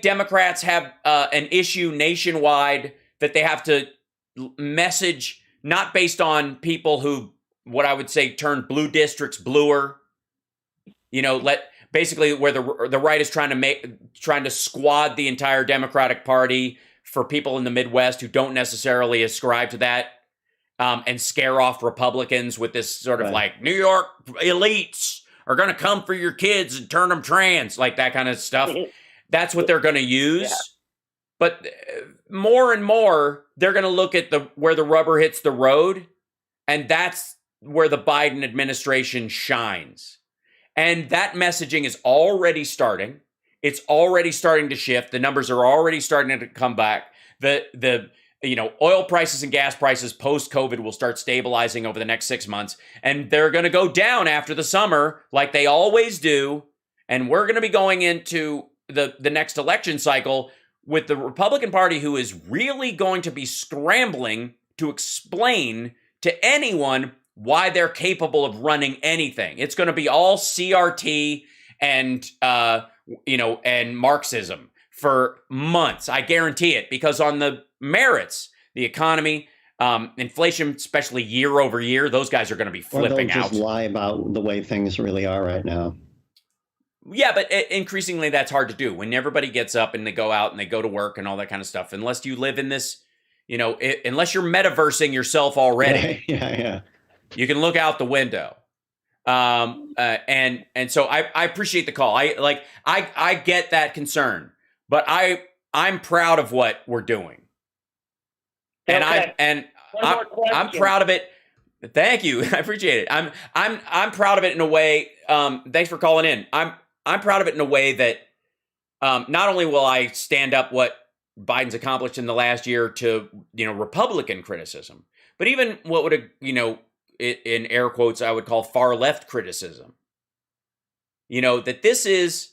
Democrats have an issue nationwide that they have to message, not based on people who, what I would say, turn blue districts bluer, basically where the right is trying to squad the entire Democratic Party for people in the Midwest who don't necessarily ascribe to that, and scare off Republicans with this sort of like New York elites are going to come for your kids and turn them trans, like that kind of stuff. That's what they're going to use. Yeah. But more and more, they're going to look at where the rubber hits the road, and that's where the Biden administration shines. And that messaging is already starting. It's already starting to shift. The numbers are already starting to come back. The oil prices and gas prices post-COVID will start stabilizing over the next 6 months. And they're going to go down after the summer like they always do. And we're going to be going into the next election cycle with the Republican Party, who is really going to be scrambling to explain to anyone why they're capable of running anything. It's going to be all CRT and Marxism for months. I guarantee it, because on the merits, the economy, inflation, especially year over year, those guys are going to be flipping out. Or they'll just lie about the way things really are right now. Yeah, but increasingly that's hard to do when everybody gets up and they go out and they go to work and all that kind of stuff. Unless you live in this, unless you're metaversing yourself already. Yeah. You can look out the window. And so I appreciate the call. I get that concern, but I'm proud of what we're doing. And I'm proud of it. Thank you. I appreciate it. I'm proud of it in a way. Thanks for calling in. I'm proud of it in a way that not only will I stand up what Biden's accomplished in the last year to, Republican criticism, but even what would, in air quotes, I would call far left criticism. That this is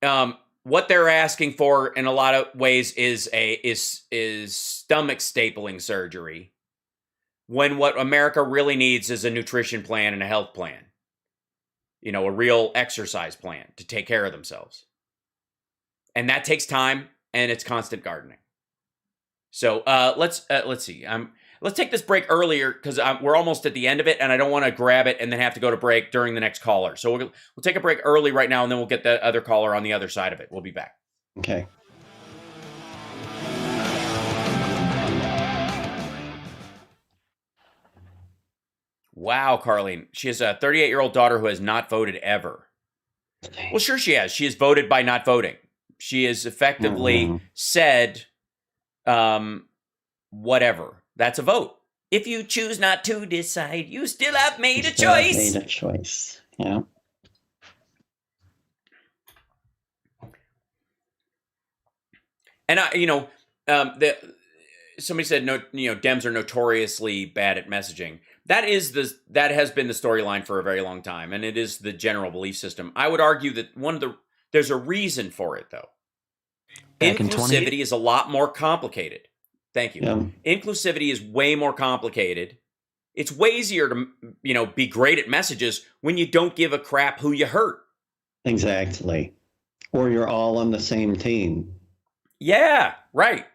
what they're asking for in a lot of ways is stomach stapling surgery, when what America really needs is a nutrition plan and a health plan. A real exercise plan to take care of themselves. And that takes time, and it's constant gardening. So let's see. Let's take this break earlier because we're almost at the end of it, and I don't want to grab it and then have to go to break during the next caller. So we'll take a break early right now, and then we'll get the other caller on the other side of it. We'll be back. Okay. Wow, Carlene. She has a 38-year-old daughter who has not voted ever. Well, sure she has. She has voted by not voting. She has effectively said, whatever. That's a vote. If you choose not to decide, you still have made a choice. Made a choice. Yeah. And somebody said Dems are notoriously bad at messaging. That has been the storyline for a very long time, and it is the general belief system. I would argue that there's a reason for it though. Inclusivity is a lot more complicated. Thank you. Yeah. Inclusivity is way more complicated. It's way easier to, be great at messages when you don't give a crap who you hurt. Exactly. Or you're all on the same team. Yeah, right.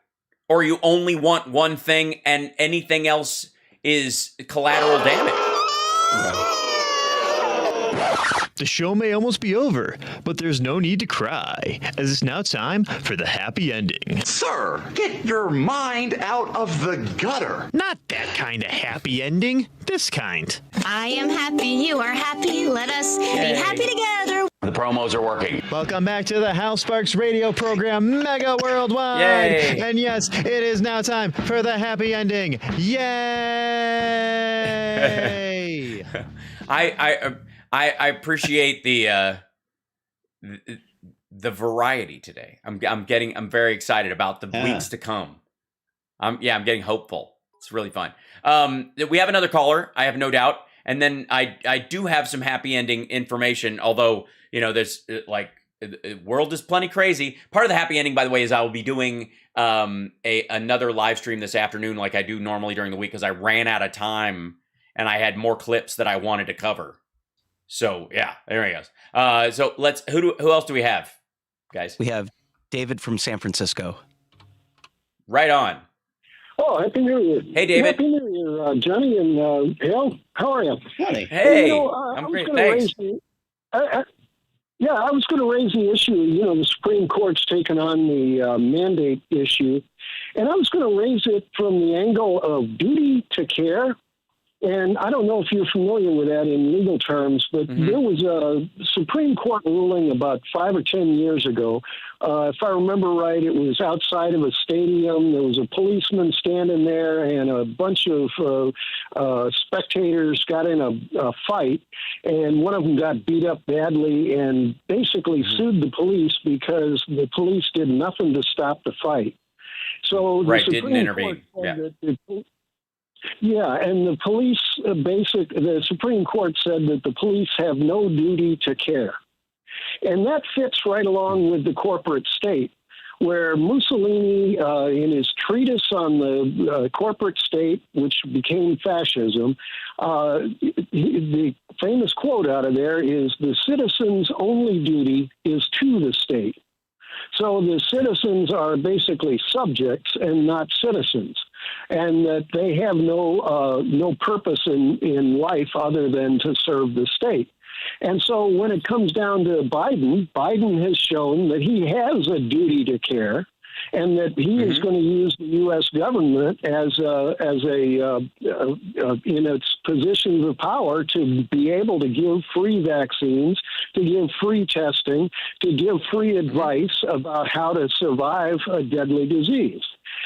Or you only want one thing and anything else is collateral damage. Right. The show may almost be over, but there's no need to cry, as it's now time for the happy ending. Sir, get your mind out of the gutter. Not that kind of happy ending, this kind. I am happy, you are happy, let us be happy together. The promos are working. Welcome back to the Hal Sparks radio program, Mega Worldwide. Yay. And yes, it is now time for the happy ending. Yay! I appreciate the variety today. I'm very excited about the weeks to come. I'm getting hopeful. It's really fun. We have another caller, I have no doubt, and then I do have some happy ending information. Although there's the world is plenty crazy. Part of the happy ending, by the way, is I will be doing another live stream this afternoon, like I do normally during the week, because I ran out of time and I had more clips that I wanted to cover. So yeah, there he goes. So who else do we have, guys? We have David from San Francisco. Right on. Oh, Happy New Year. Hey, David. Happy New Year, Johnny and Hal. How are you? Hey, I'm great. Thanks. I was going to raise the issue. The Supreme Court's taken on the mandate issue, and I was going to raise it from the angle of duty to care. And I don't know if you're familiar with that in legal terms, but there was a Supreme Court ruling about 5 or 10 years ago. If I remember right, it was outside of a stadium. There was a policeman standing there, and a bunch of spectators got in a fight, and one of them got beat up badly and basically sued the police because the police did nothing to stop the fight. So the didn't intervene. And the police, the Supreme Court said that the police have no duty to care. And that fits right along with the corporate state, where Mussolini, in his treatise on the corporate state, which became fascism, the famous quote out of there is, "The citizen's only duty is to the state." So the citizens are basically subjects and not citizens, and that they have no purpose in life other than to serve the state. And so when it comes down to Biden has shown that he has a duty to care, and that he is going to use the U.S. government as in its positions of power to be able to give free vaccines, to give free testing, to give free advice about how to survive a deadly disease.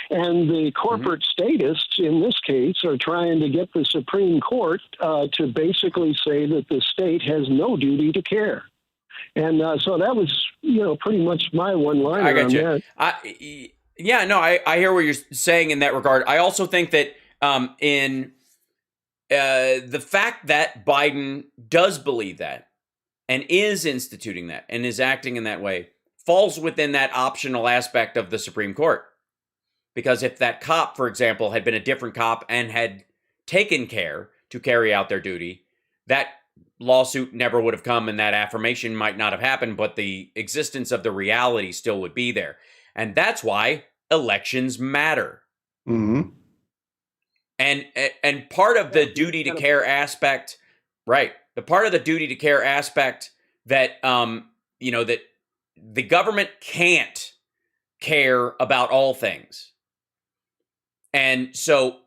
And the corporate statists in this case are trying to get the Supreme Court to basically say that the state has no duty to care. And so that was, pretty much my one-liner. I got you. That. I hear what you're saying in that regard. I also think that in the fact that Biden does believe that and is instituting that and is acting in that way falls within that optional aspect of the Supreme Court. Because if that cop, for example, had been a different cop and had taken care to carry out their duty, that lawsuit never would have come and that affirmation might not have happened, but the existence of the reality still would be there. And that's why elections matter. Mm-hmm. And part of the duty to care aspect, right? The part of the duty to care aspect that that the government can't care about all things. And so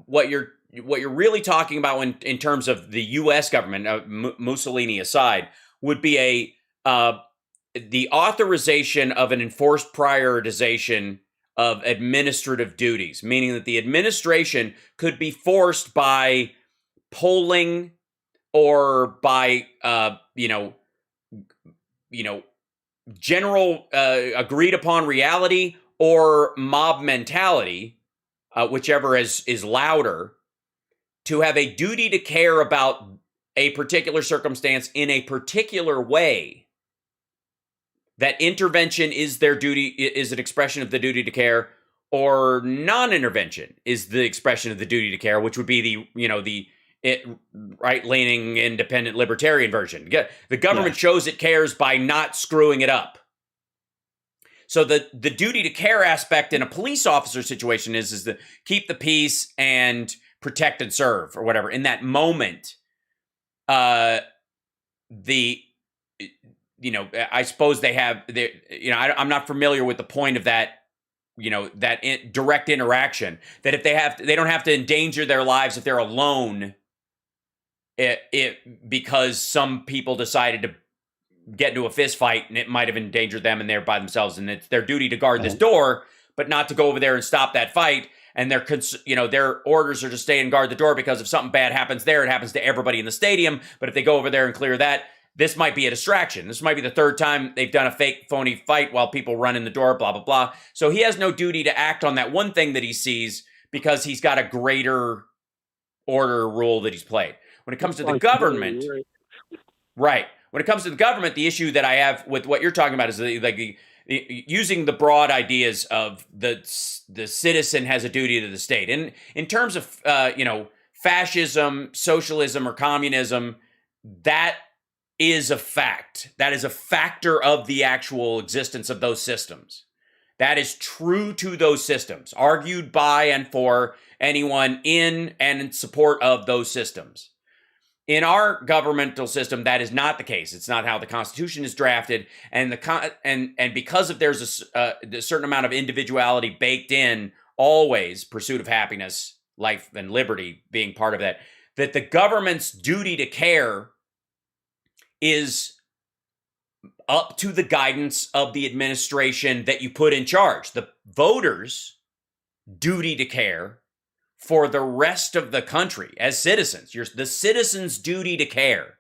what you're really talking about in terms of the U.S. government, Mussolini aside, would be the authorization of an enforced prioritization of administrative duties, meaning that the administration could be forced by polling or by general agreed upon reality or mob mentality, whichever is louder, to have a duty to care about a particular circumstance in a particular way. That intervention is their duty, is an expression of the duty to care, or non-intervention is the expression of the duty to care, which would be the right-leaning, independent, libertarian version. The government shows it cares by not screwing it up. So the duty to care aspect in a police officer situation is to keep the peace and protect and serve, or whatever. In that moment, I suppose they have, I'm not familiar with the point of that, direct interaction, that if they don't have to endanger their lives if they're alone, because some people decided to get into a fist fight and it might have endangered them and they're by themselves, and it's their duty to guard this door, but not to go over there and stop that fight. And their orders are to stay and guard the door, because if something bad happens there, it happens to everybody in the stadium. But if they go over there and clear that, this might be a distraction. This might be the third time they've done a fake, phony fight while people run in the door, blah, blah, blah. So he has no duty to act on that one thing that he sees, because he's got a greater order rule that he's played. When it comes to the government, right. When it comes to the government, the issue that I have with what you're talking about is using the broad ideas of the citizen has a duty to the state. And in terms of, fascism, socialism, or communism, that is a fact. That is a factor of the actual existence of those systems. That is true to those systems, argued by and for anyone in and in support of those systems. In our governmental system, that is not the case. It's not how the Constitution is drafted, and because of there's a certain amount of individuality baked in, always pursuit of happiness, life, and liberty being part of that. That the government's duty to care is up to the guidance of the administration that you put in charge. The voters' duty to care for the rest of the country as citizens, the citizens' duty to care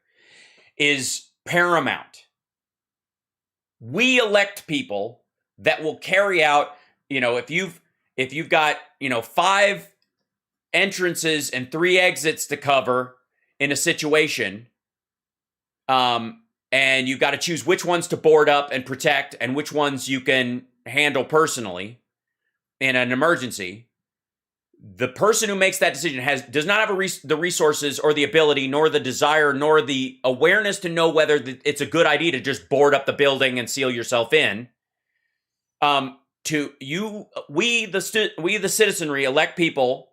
is paramount. We elect people that will carry out, if you've got, 5 entrances and 3 exits to cover in a situation, and you've got to choose which ones to board up and protect and which ones you can handle personally in an emergency. The person who makes that decision does not have the resources or the ability, nor the desire, nor the awareness to know whether it's a good idea to just board up the building and seal yourself in. We the citizenry elect people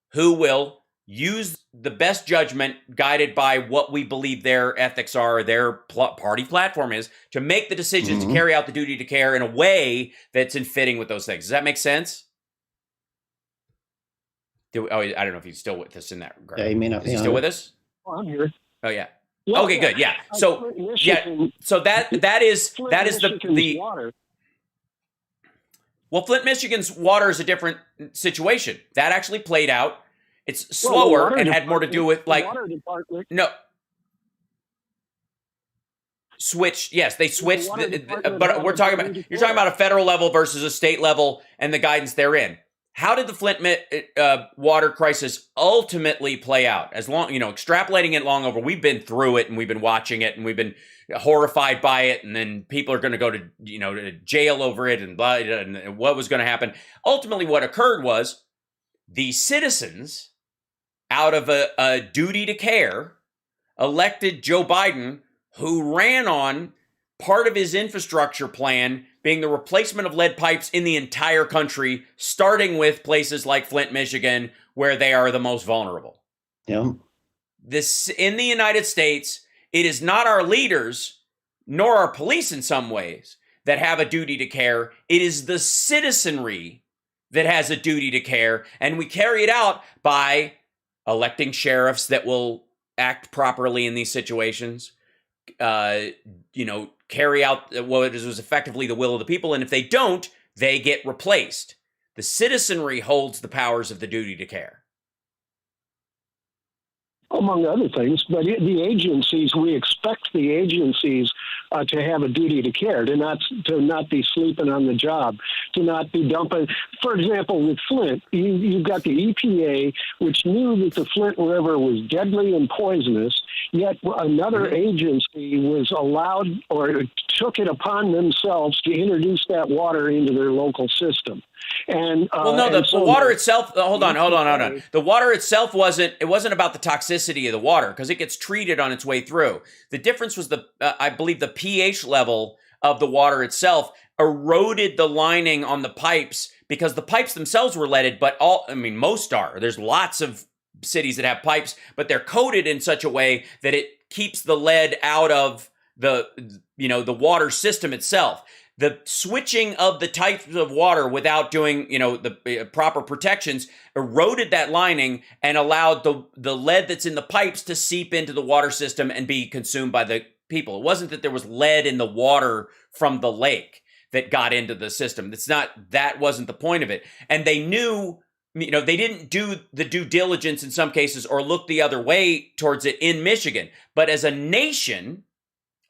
who will use the best judgment, guided by what we believe their ethics are, their party platform is, to make the decisions to carry out the duty to care in a way that's in fitting with those things. Does that make sense? I don't know if he's still with us in that regard. Yeah, he may not be. Is he still with us? Oh, I'm here. Oh yeah. Okay, good. Yeah. So So that is the water. Well, Flint, Michigan's water is a different situation. That actually played out. It's slower and had more to do with no. Switched. Yes, they switched. But you're talking about a federal level versus a state level and the guidance therein. How did the Flint water crisis ultimately play out? As long, extrapolating it long over, we've been through it and we've been watching it and we've been horrified by it. And then people are going to go to, to jail over it and blah, and what was going to happen. Ultimately, what occurred was the citizens, out of a duty to care, elected Joe Biden, who ran on part of his infrastructure plan being the replacement of lead pipes in the entire country, starting with places like Flint, Michigan, where they are the most vulnerable. Yeah. This in the United States, it is not our leaders nor our police in some ways that have a duty to care. It is the citizenry that has a duty to care, and we carry it out by electing sheriffs that will act properly in these situations, carry out what was effectively the will of the people, and if they don't, they get replaced. The citizenry holds the powers of the duty to care. Among other things, but the agencies, we expect the agencies to have a duty to care, to not be sleeping on the job, to not be dumping. For example, with Flint, you've got the EPA, which knew that the Flint River was deadly and poisonous, yet another agency was allowed or took it upon themselves to introduce that water into their local system. And the water itself. Hold on. The water itself wasn't about the toxicity of the water because it gets treated on its way through. The difference was I believe the pH level of the water itself eroded the lining on the pipes because the pipes themselves were leaded. But most are. There's lots of cities that have pipes, but they're coated in such a way that it keeps the lead out of the water system itself. The switching of the types of water without doing, the proper protections eroded that lining and allowed the lead that's in the pipes to seep into the water system and be consumed by the people. It wasn't that there was lead in the water from the lake that got into the system. That wasn't the point of it. And they knew, they didn't do the due diligence in some cases or look the other way towards it in Michigan. But as a nation,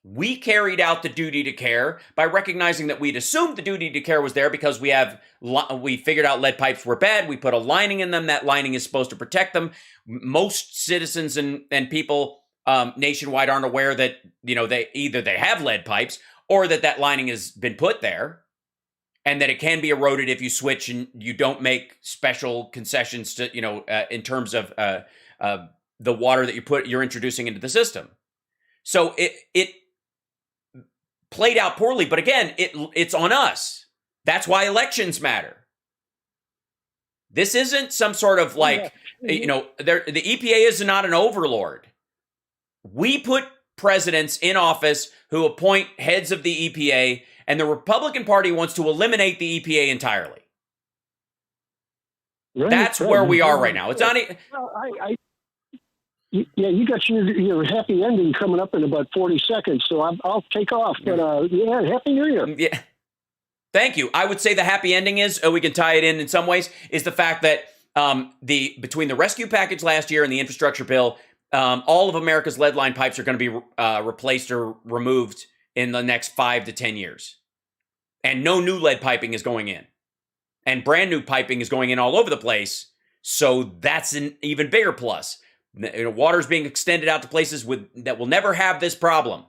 we carried out the duty to care by recognizing that we'd assumed the duty to care was there because we figured out lead pipes were bad. We put a lining in them. That lining is supposed to protect them. Most citizens and people nationwide aren't aware that, they have lead pipes or that lining has been put there and that it can be eroded if you switch and you don't make special concessions to, in terms of the water that you're introducing into the system. So it played out poorly, but again, it's on us. That's why elections matter. This isn't some sort of the EPA is not an overlord. We put presidents in office who appoint heads of the EPA, and the Republican Party wants to eliminate the EPA entirely. Right. That's where we are right now. It's not. Yeah, you got your happy ending coming up in about 40 seconds, so I'll take off. But Happy New Year. Yeah, thank you. I would say the happy ending is, we can tie it in some ways, is the fact that between the rescue package last year and the infrastructure bill, all of America's lead line pipes are going to be replaced or removed in the next 5 to 10 years. And no new lead piping is going in. And brand new piping is going in all over the place, so that's an even bigger plus. Water's being extended out to places that will never have this problem.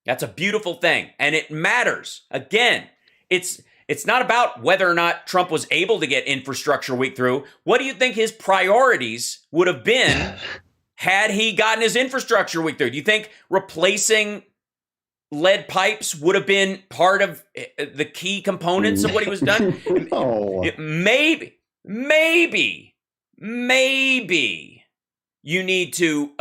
That's a beautiful thing, and it matters. Again, it's not about whether or not Trump was able to get Infrastructure Week through. What do you think his priorities would have been had he gotten his Infrastructure Week through? Do you think replacing lead pipes would have been part of the key components of what he was done? No. Maybe. You need to,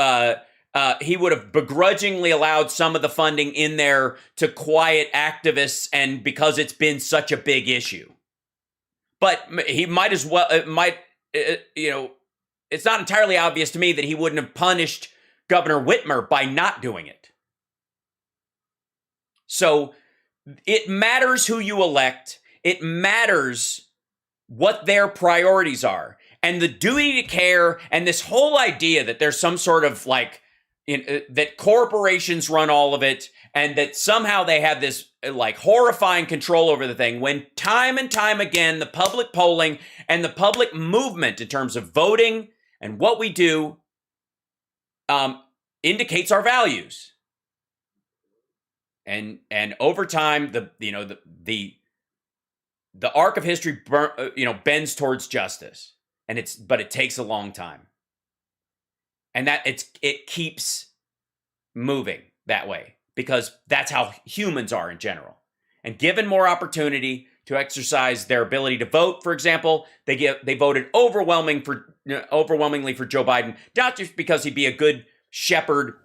he would have begrudgingly allowed some of the funding in there to quiet activists and because it's been such a big issue. But he might as well, it's not entirely obvious to me that he wouldn't have punished Governor Whitmer by not doing it. So it matters who you elect. It matters what their priorities are. And the duty to care and this whole idea that there's some sort of that corporations run all of it and that somehow they have this horrifying control over the thing, when time and time again, the public polling and the public movement in terms of voting and what we do indicates our values. And over time, the arc of history bends towards justice. But it takes a long time. And that it keeps moving that way. because that's how humans are in general. And given more opportunity to exercise their ability to vote, for example, they voted overwhelmingly for Joe Biden, not just because he'd be a good shepherd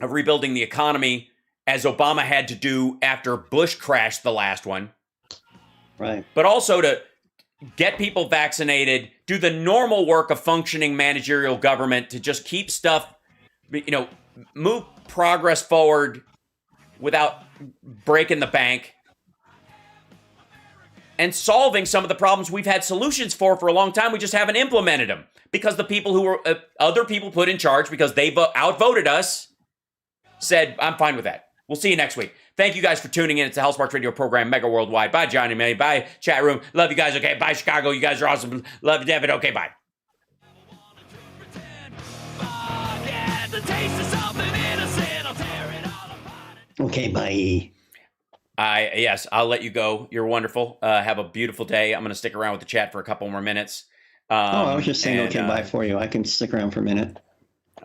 of rebuilding the economy, as Obama had to do after Bush crashed the last one. Right. But also to get people vaccinated, do the normal work of functioning managerial government to just keep stuff, move progress forward without breaking the bank, and solving some of the problems we've had solutions for a long time. We just haven't implemented them because the people who were other people put in charge, because they outvoted us, said, I'm fine with that. We'll see you next week. Thank you guys for tuning in. It's the Hal Sparks Radio program, Mega Worldwide. Bye, Johnny May. Bye, chat room. Love you guys. Okay, bye, Chicago. You guys are awesome. Love you, David. Okay, bye. Okay, bye. Yes, I'll let you go. You're wonderful. Have a beautiful day. I'm going to stick around with the chat for a couple more minutes. I was just saying okay, bye for you. I can stick around for a minute.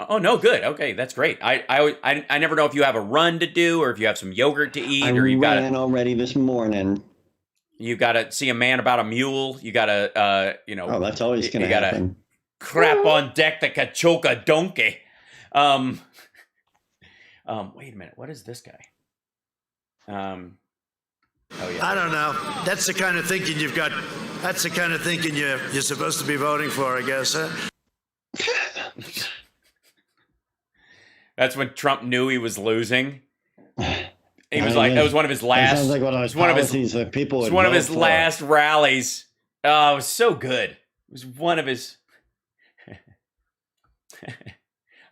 Oh, no, good. Okay, that's great. I never know if you have a run to do or if you have some yogurt to eat. Or you ran already this morning. You got to see a man about a mule. You got to, Oh, that's always going to happen. Crap on deck the Kachoka donkey. Wait a minute. What is this guy? Oh, yeah. I don't know. That's the kind of thinking you've got. That's the kind of thinking you're supposed to be voting for, I guess, huh? That's when Trump knew he was losing. He was like, that was one of his last. Sounds like one of those policies that people would one of his vote for. last rallies. Oh, it was so good. It was one of his.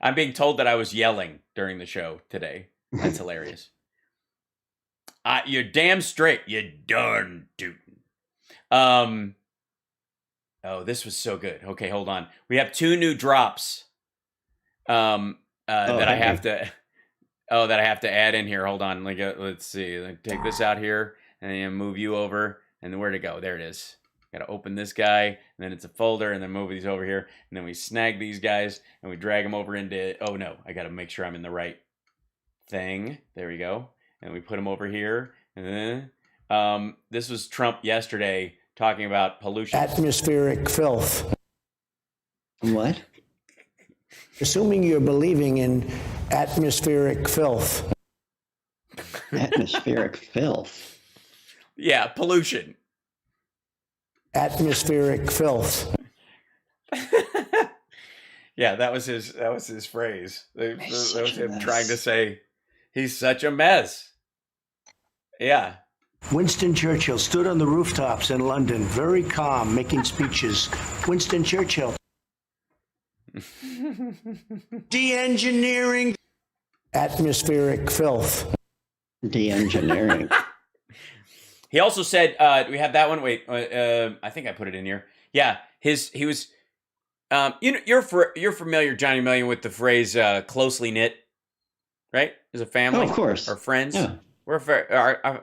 I'm being told that I was yelling during the show today. That's hilarious. You're damn straight. You darn tootin'. Oh, this was so good. Okay, hold on. We have 2 new drops. That I have to add in here. Hold on. Let's see. Take this out here and then move you over. And then where to go? There it is. Got to open this guy, and then it's a folder, and then move these over here, and then we snag these guys and we drag them over into. Oh no, I got to make sure I'm in the right thing. There we go. And we put them over here. And then this was Trump yesterday talking about pollution. Atmospheric filth. What? Assuming you're believing in atmospheric filth. Atmospheric filth? Yeah, pollution. Atmospheric filth. Yeah, that was his phrase. That was him trying to say he's such a mess. Yeah. Winston Churchill stood on the rooftops in London, very calm, making speeches. Winston Churchill. De-engineering. Atmospheric filth. De-engineering. He also said, do we have that one? Wait, I think I put it in here. Yeah, he was, you're familiar, Johnny Million, with the phrase closely knit, right? As a family? Oh, of course. Or friends? Yeah. We're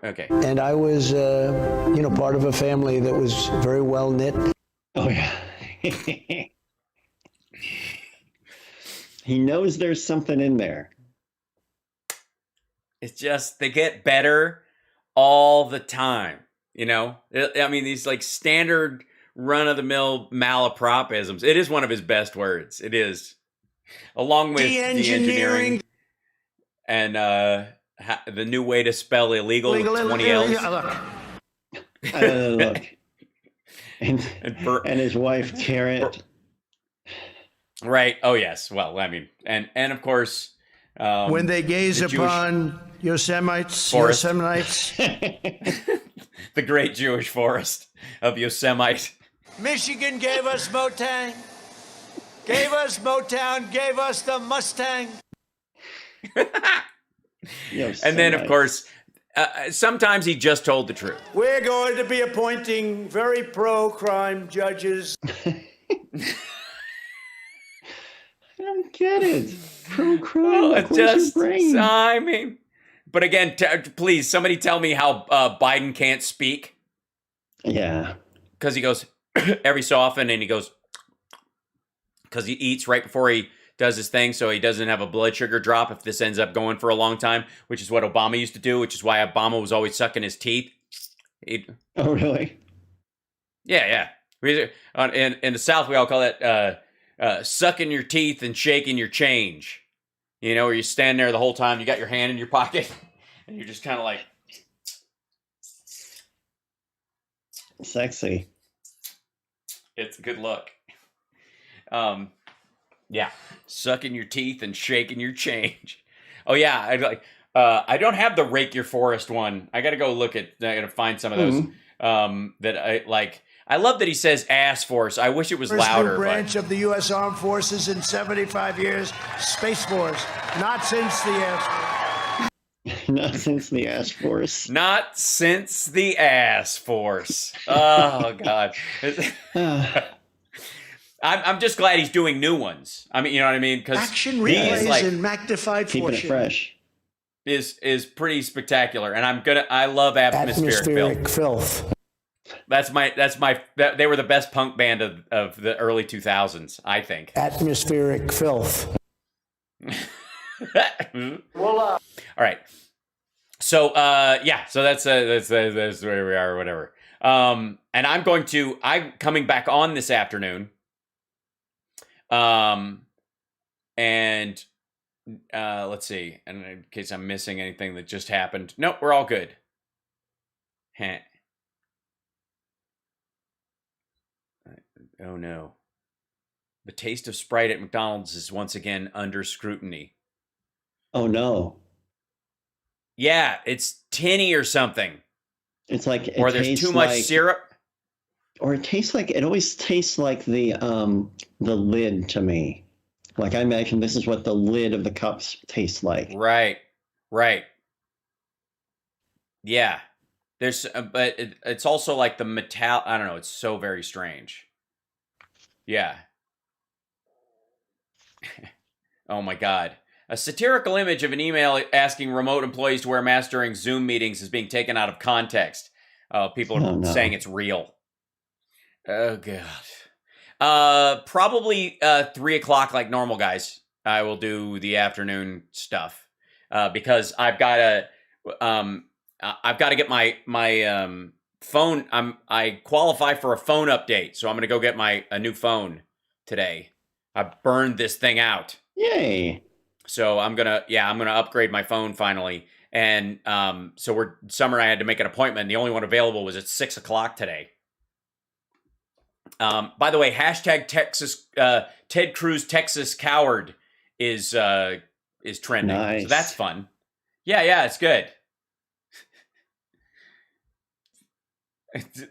okay. And I was, part of a family that was very well knit. Oh, yeah. He knows there's something in there. It's just, they get better all the time, I mean, these like standard run-of-the-mill malapropisms. It is one of his best words. It is. Along with de-engineering and the new way to spell illegal with 20 L's. Look. And his wife, Carrot. Right. Oh, yes. Well, I mean, and of course... when they gaze upon Yosemites, the great Jewish forest of Yosemite. Michigan gave us Motown, gave us the Mustang. And then, of course, sometimes he just told the truth. We're going to be appointing very pro-crime judges. I don't get it. Pro-crime. I mean, but again, please, somebody tell me how Biden can't speak. Yeah. Because he goes every so often, and he goes, because he eats right before he does his thing so he doesn't have a blood sugar drop if this ends up going for a long time, which is what Obama used to do, which is why Obama was always sucking his teeth. Oh, really? Yeah. In the South, we all call that sucking your teeth and shaking your change. You know, where you stand there the whole time, you got your hand in your pocket, and you're just kind of like... Sexy. It's a good look. Yeah, sucking your teeth and shaking your change. Oh yeah, I don't have the rake your forest one. I got to go look at. I got to find some of those that I like. I love that he says ass force. I wish it was louder. First new branch of the U.S. Armed Forces in 75 years, Space Force. Not since the ass. Not since the ass force. Not since the ass force. Oh God. I'm just glad he's doing new ones. I mean, you know what I mean? Because action replays and magnified keeping fortune. It fresh is pretty spectacular, and I love atmospheric filth. They were the best punk band of the early 2000s, I think. Atmospheric filth. All right. So so that's where we are or whatever. And I'm coming back on this afternoon. And let's see, and in case I'm missing anything that just happened. Nope, we're all good. Oh no. The taste of Sprite at McDonald's is once again under scrutiny. Oh no. Yeah, it's tinny or something. It's like or there's too much syrup. Or it always tastes like the lid to me. Like I imagine this is what the lid of the cups tastes like. Right. Yeah. There's but it's also like the metal, I don't know, it's so very strange. Yeah. Oh my God. A satirical image of an email asking remote employees to wear masks during Zoom meetings is being taken out of context. People are saying it's real. Oh God. Probably 3 o'clock like normal, guys. I will do the afternoon stuff because I've got to get my phone. I qualify for a phone update, so I'm gonna go get a new phone today. I burned this thing out. Yay! So I'm gonna upgrade my phone finally. And so Summer and I had to make an appointment. The only one available was at 6 o'clock today. By the way, hashtag Texas Ted Cruz Texas coward is trending. Nice. So that's fun. Yeah, it's good.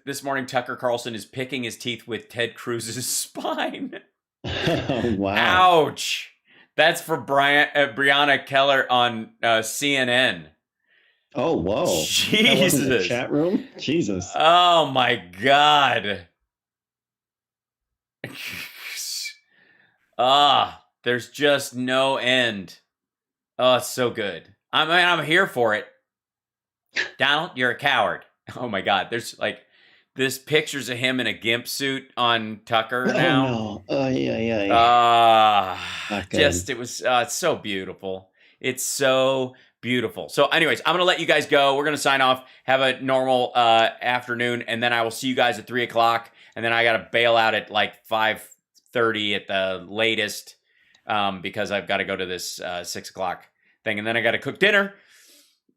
This morning, Tucker Carlson is picking his teeth with Ted Cruz's spine. Oh, wow. Ouch. That's for Brianna Keller on CNN. Oh, whoa. Jesus. That wasn't the chat room? Jesus. Oh, my God. There's just no end. Oh, it's so good. I'm here for it. Donald, you're a coward. Oh my God. There's this pictures of him in a gimp suit on Tucker now. Oh no. Yeah. It's so beautiful. It's so beautiful. So anyways, I'm going to let you guys go. We're going to sign off, have a normal afternoon, and then I will see you guys at 3 o'clock. And then I got to bail out at like 5:30 at the latest because I've got to go to this 6 o'clock thing. And then I got to cook dinner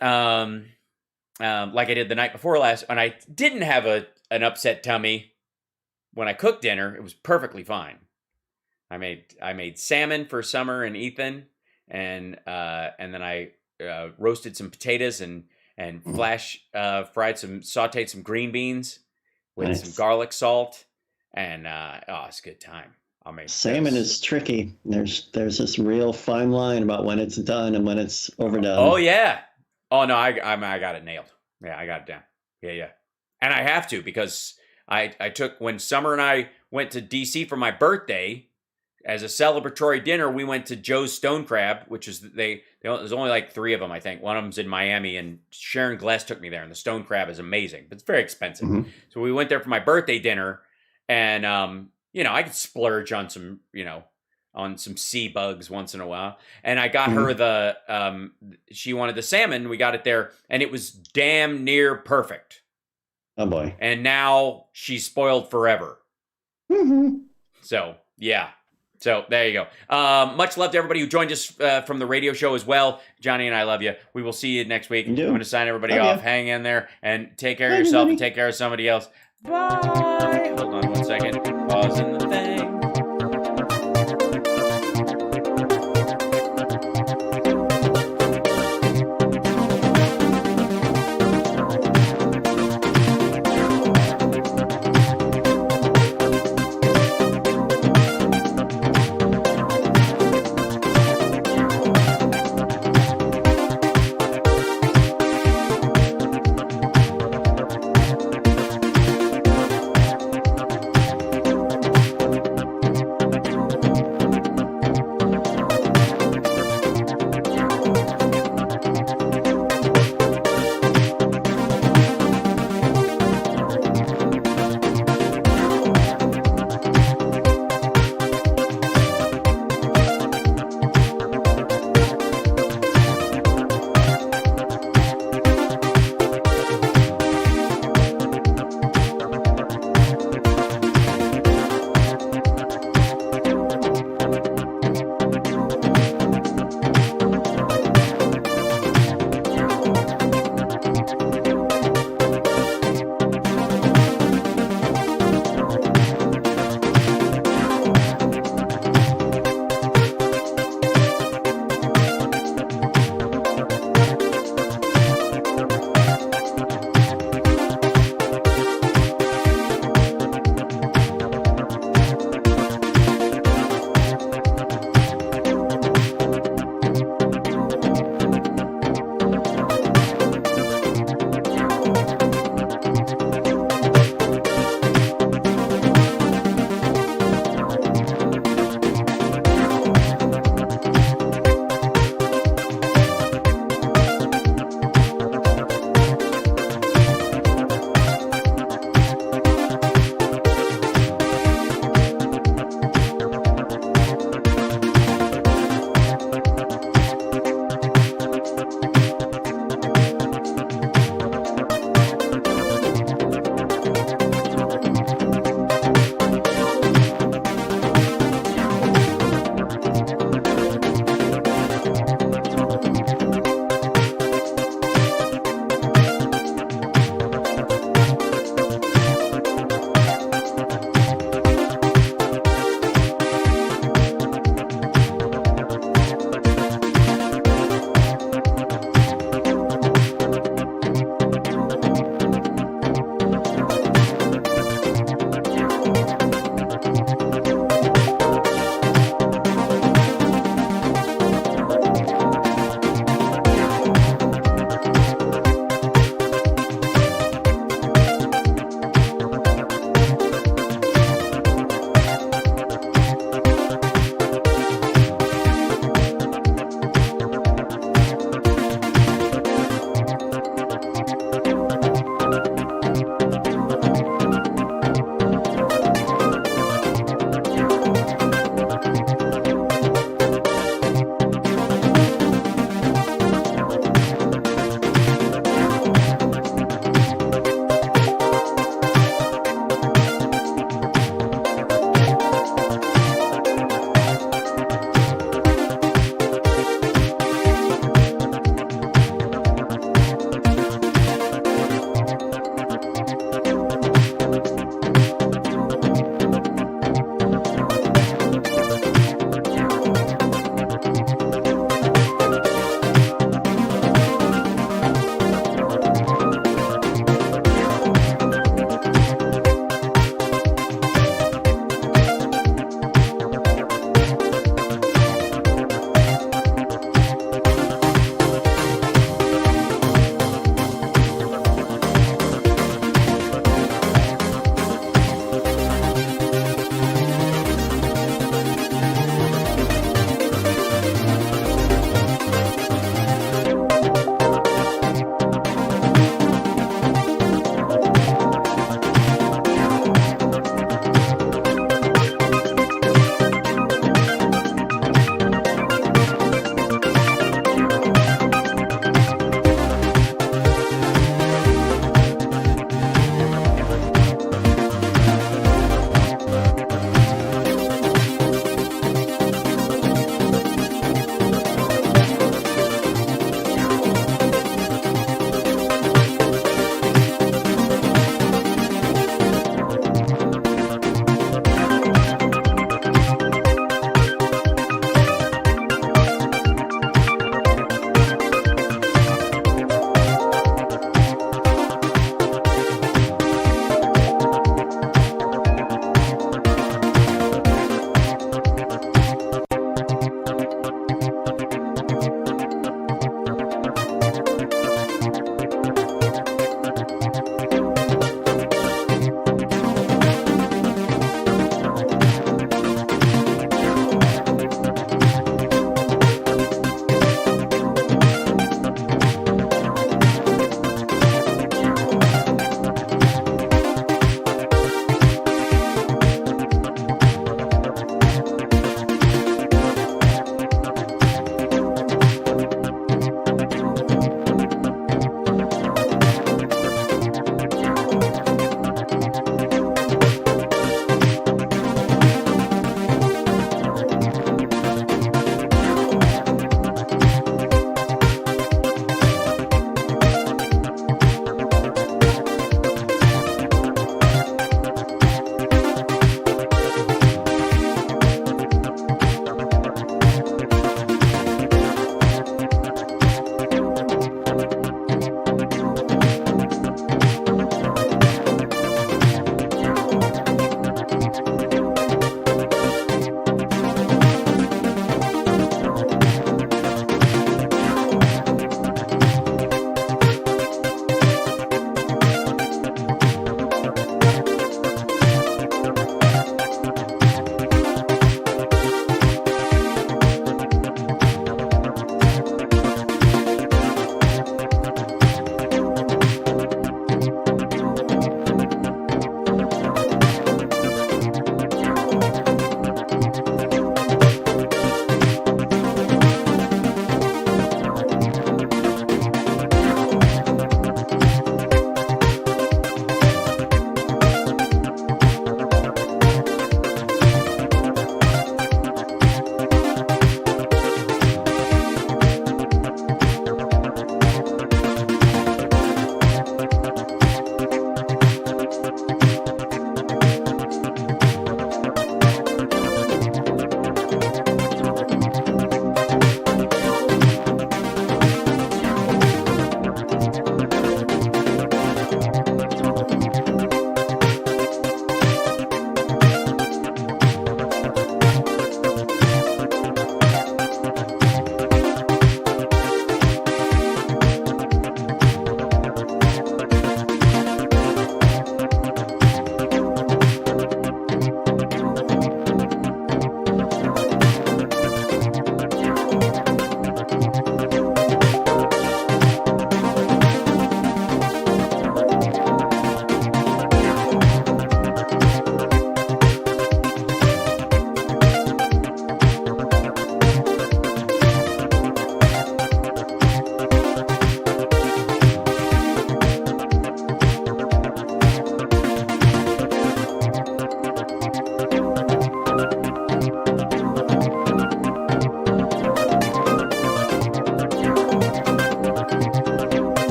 like I did the night before last. And I didn't have an upset tummy when I cooked dinner. It was perfectly fine. I made salmon for Summer and Ethan, and then I roasted some potatoes and sauteed some green beans with some garlic salt, and it's a good time. Salmon is tricky. There's this real fine line about when it's done and when it's overdone. Oh yeah. Oh no, I got it nailed. Yeah, I got it down. Yeah. And I have to because I took when Summer and I went to DC for my birthday as a celebratory dinner. We went to Joe's Stone Crab, which is there's only like 3 of them, I think. One of them's in Miami, and Sharon Glass took me there, and the Stone Crab is amazing, but it's very expensive. Mm-hmm. So we went there for my birthday dinner, and I could splurge on some on some sea bugs once in a while. And I got her the, she wanted the salmon. We got it there and it was damn near perfect. Oh boy. And now she's spoiled forever. So, yeah. So there you go. Much love to everybody who joined us from the radio show as well. Johnny and I love you. We will see you next week. I'm going to sign everybody off. Hang in there and take care of yourself and take care of somebody else. Bye. Hold on one second. Pausing the thing.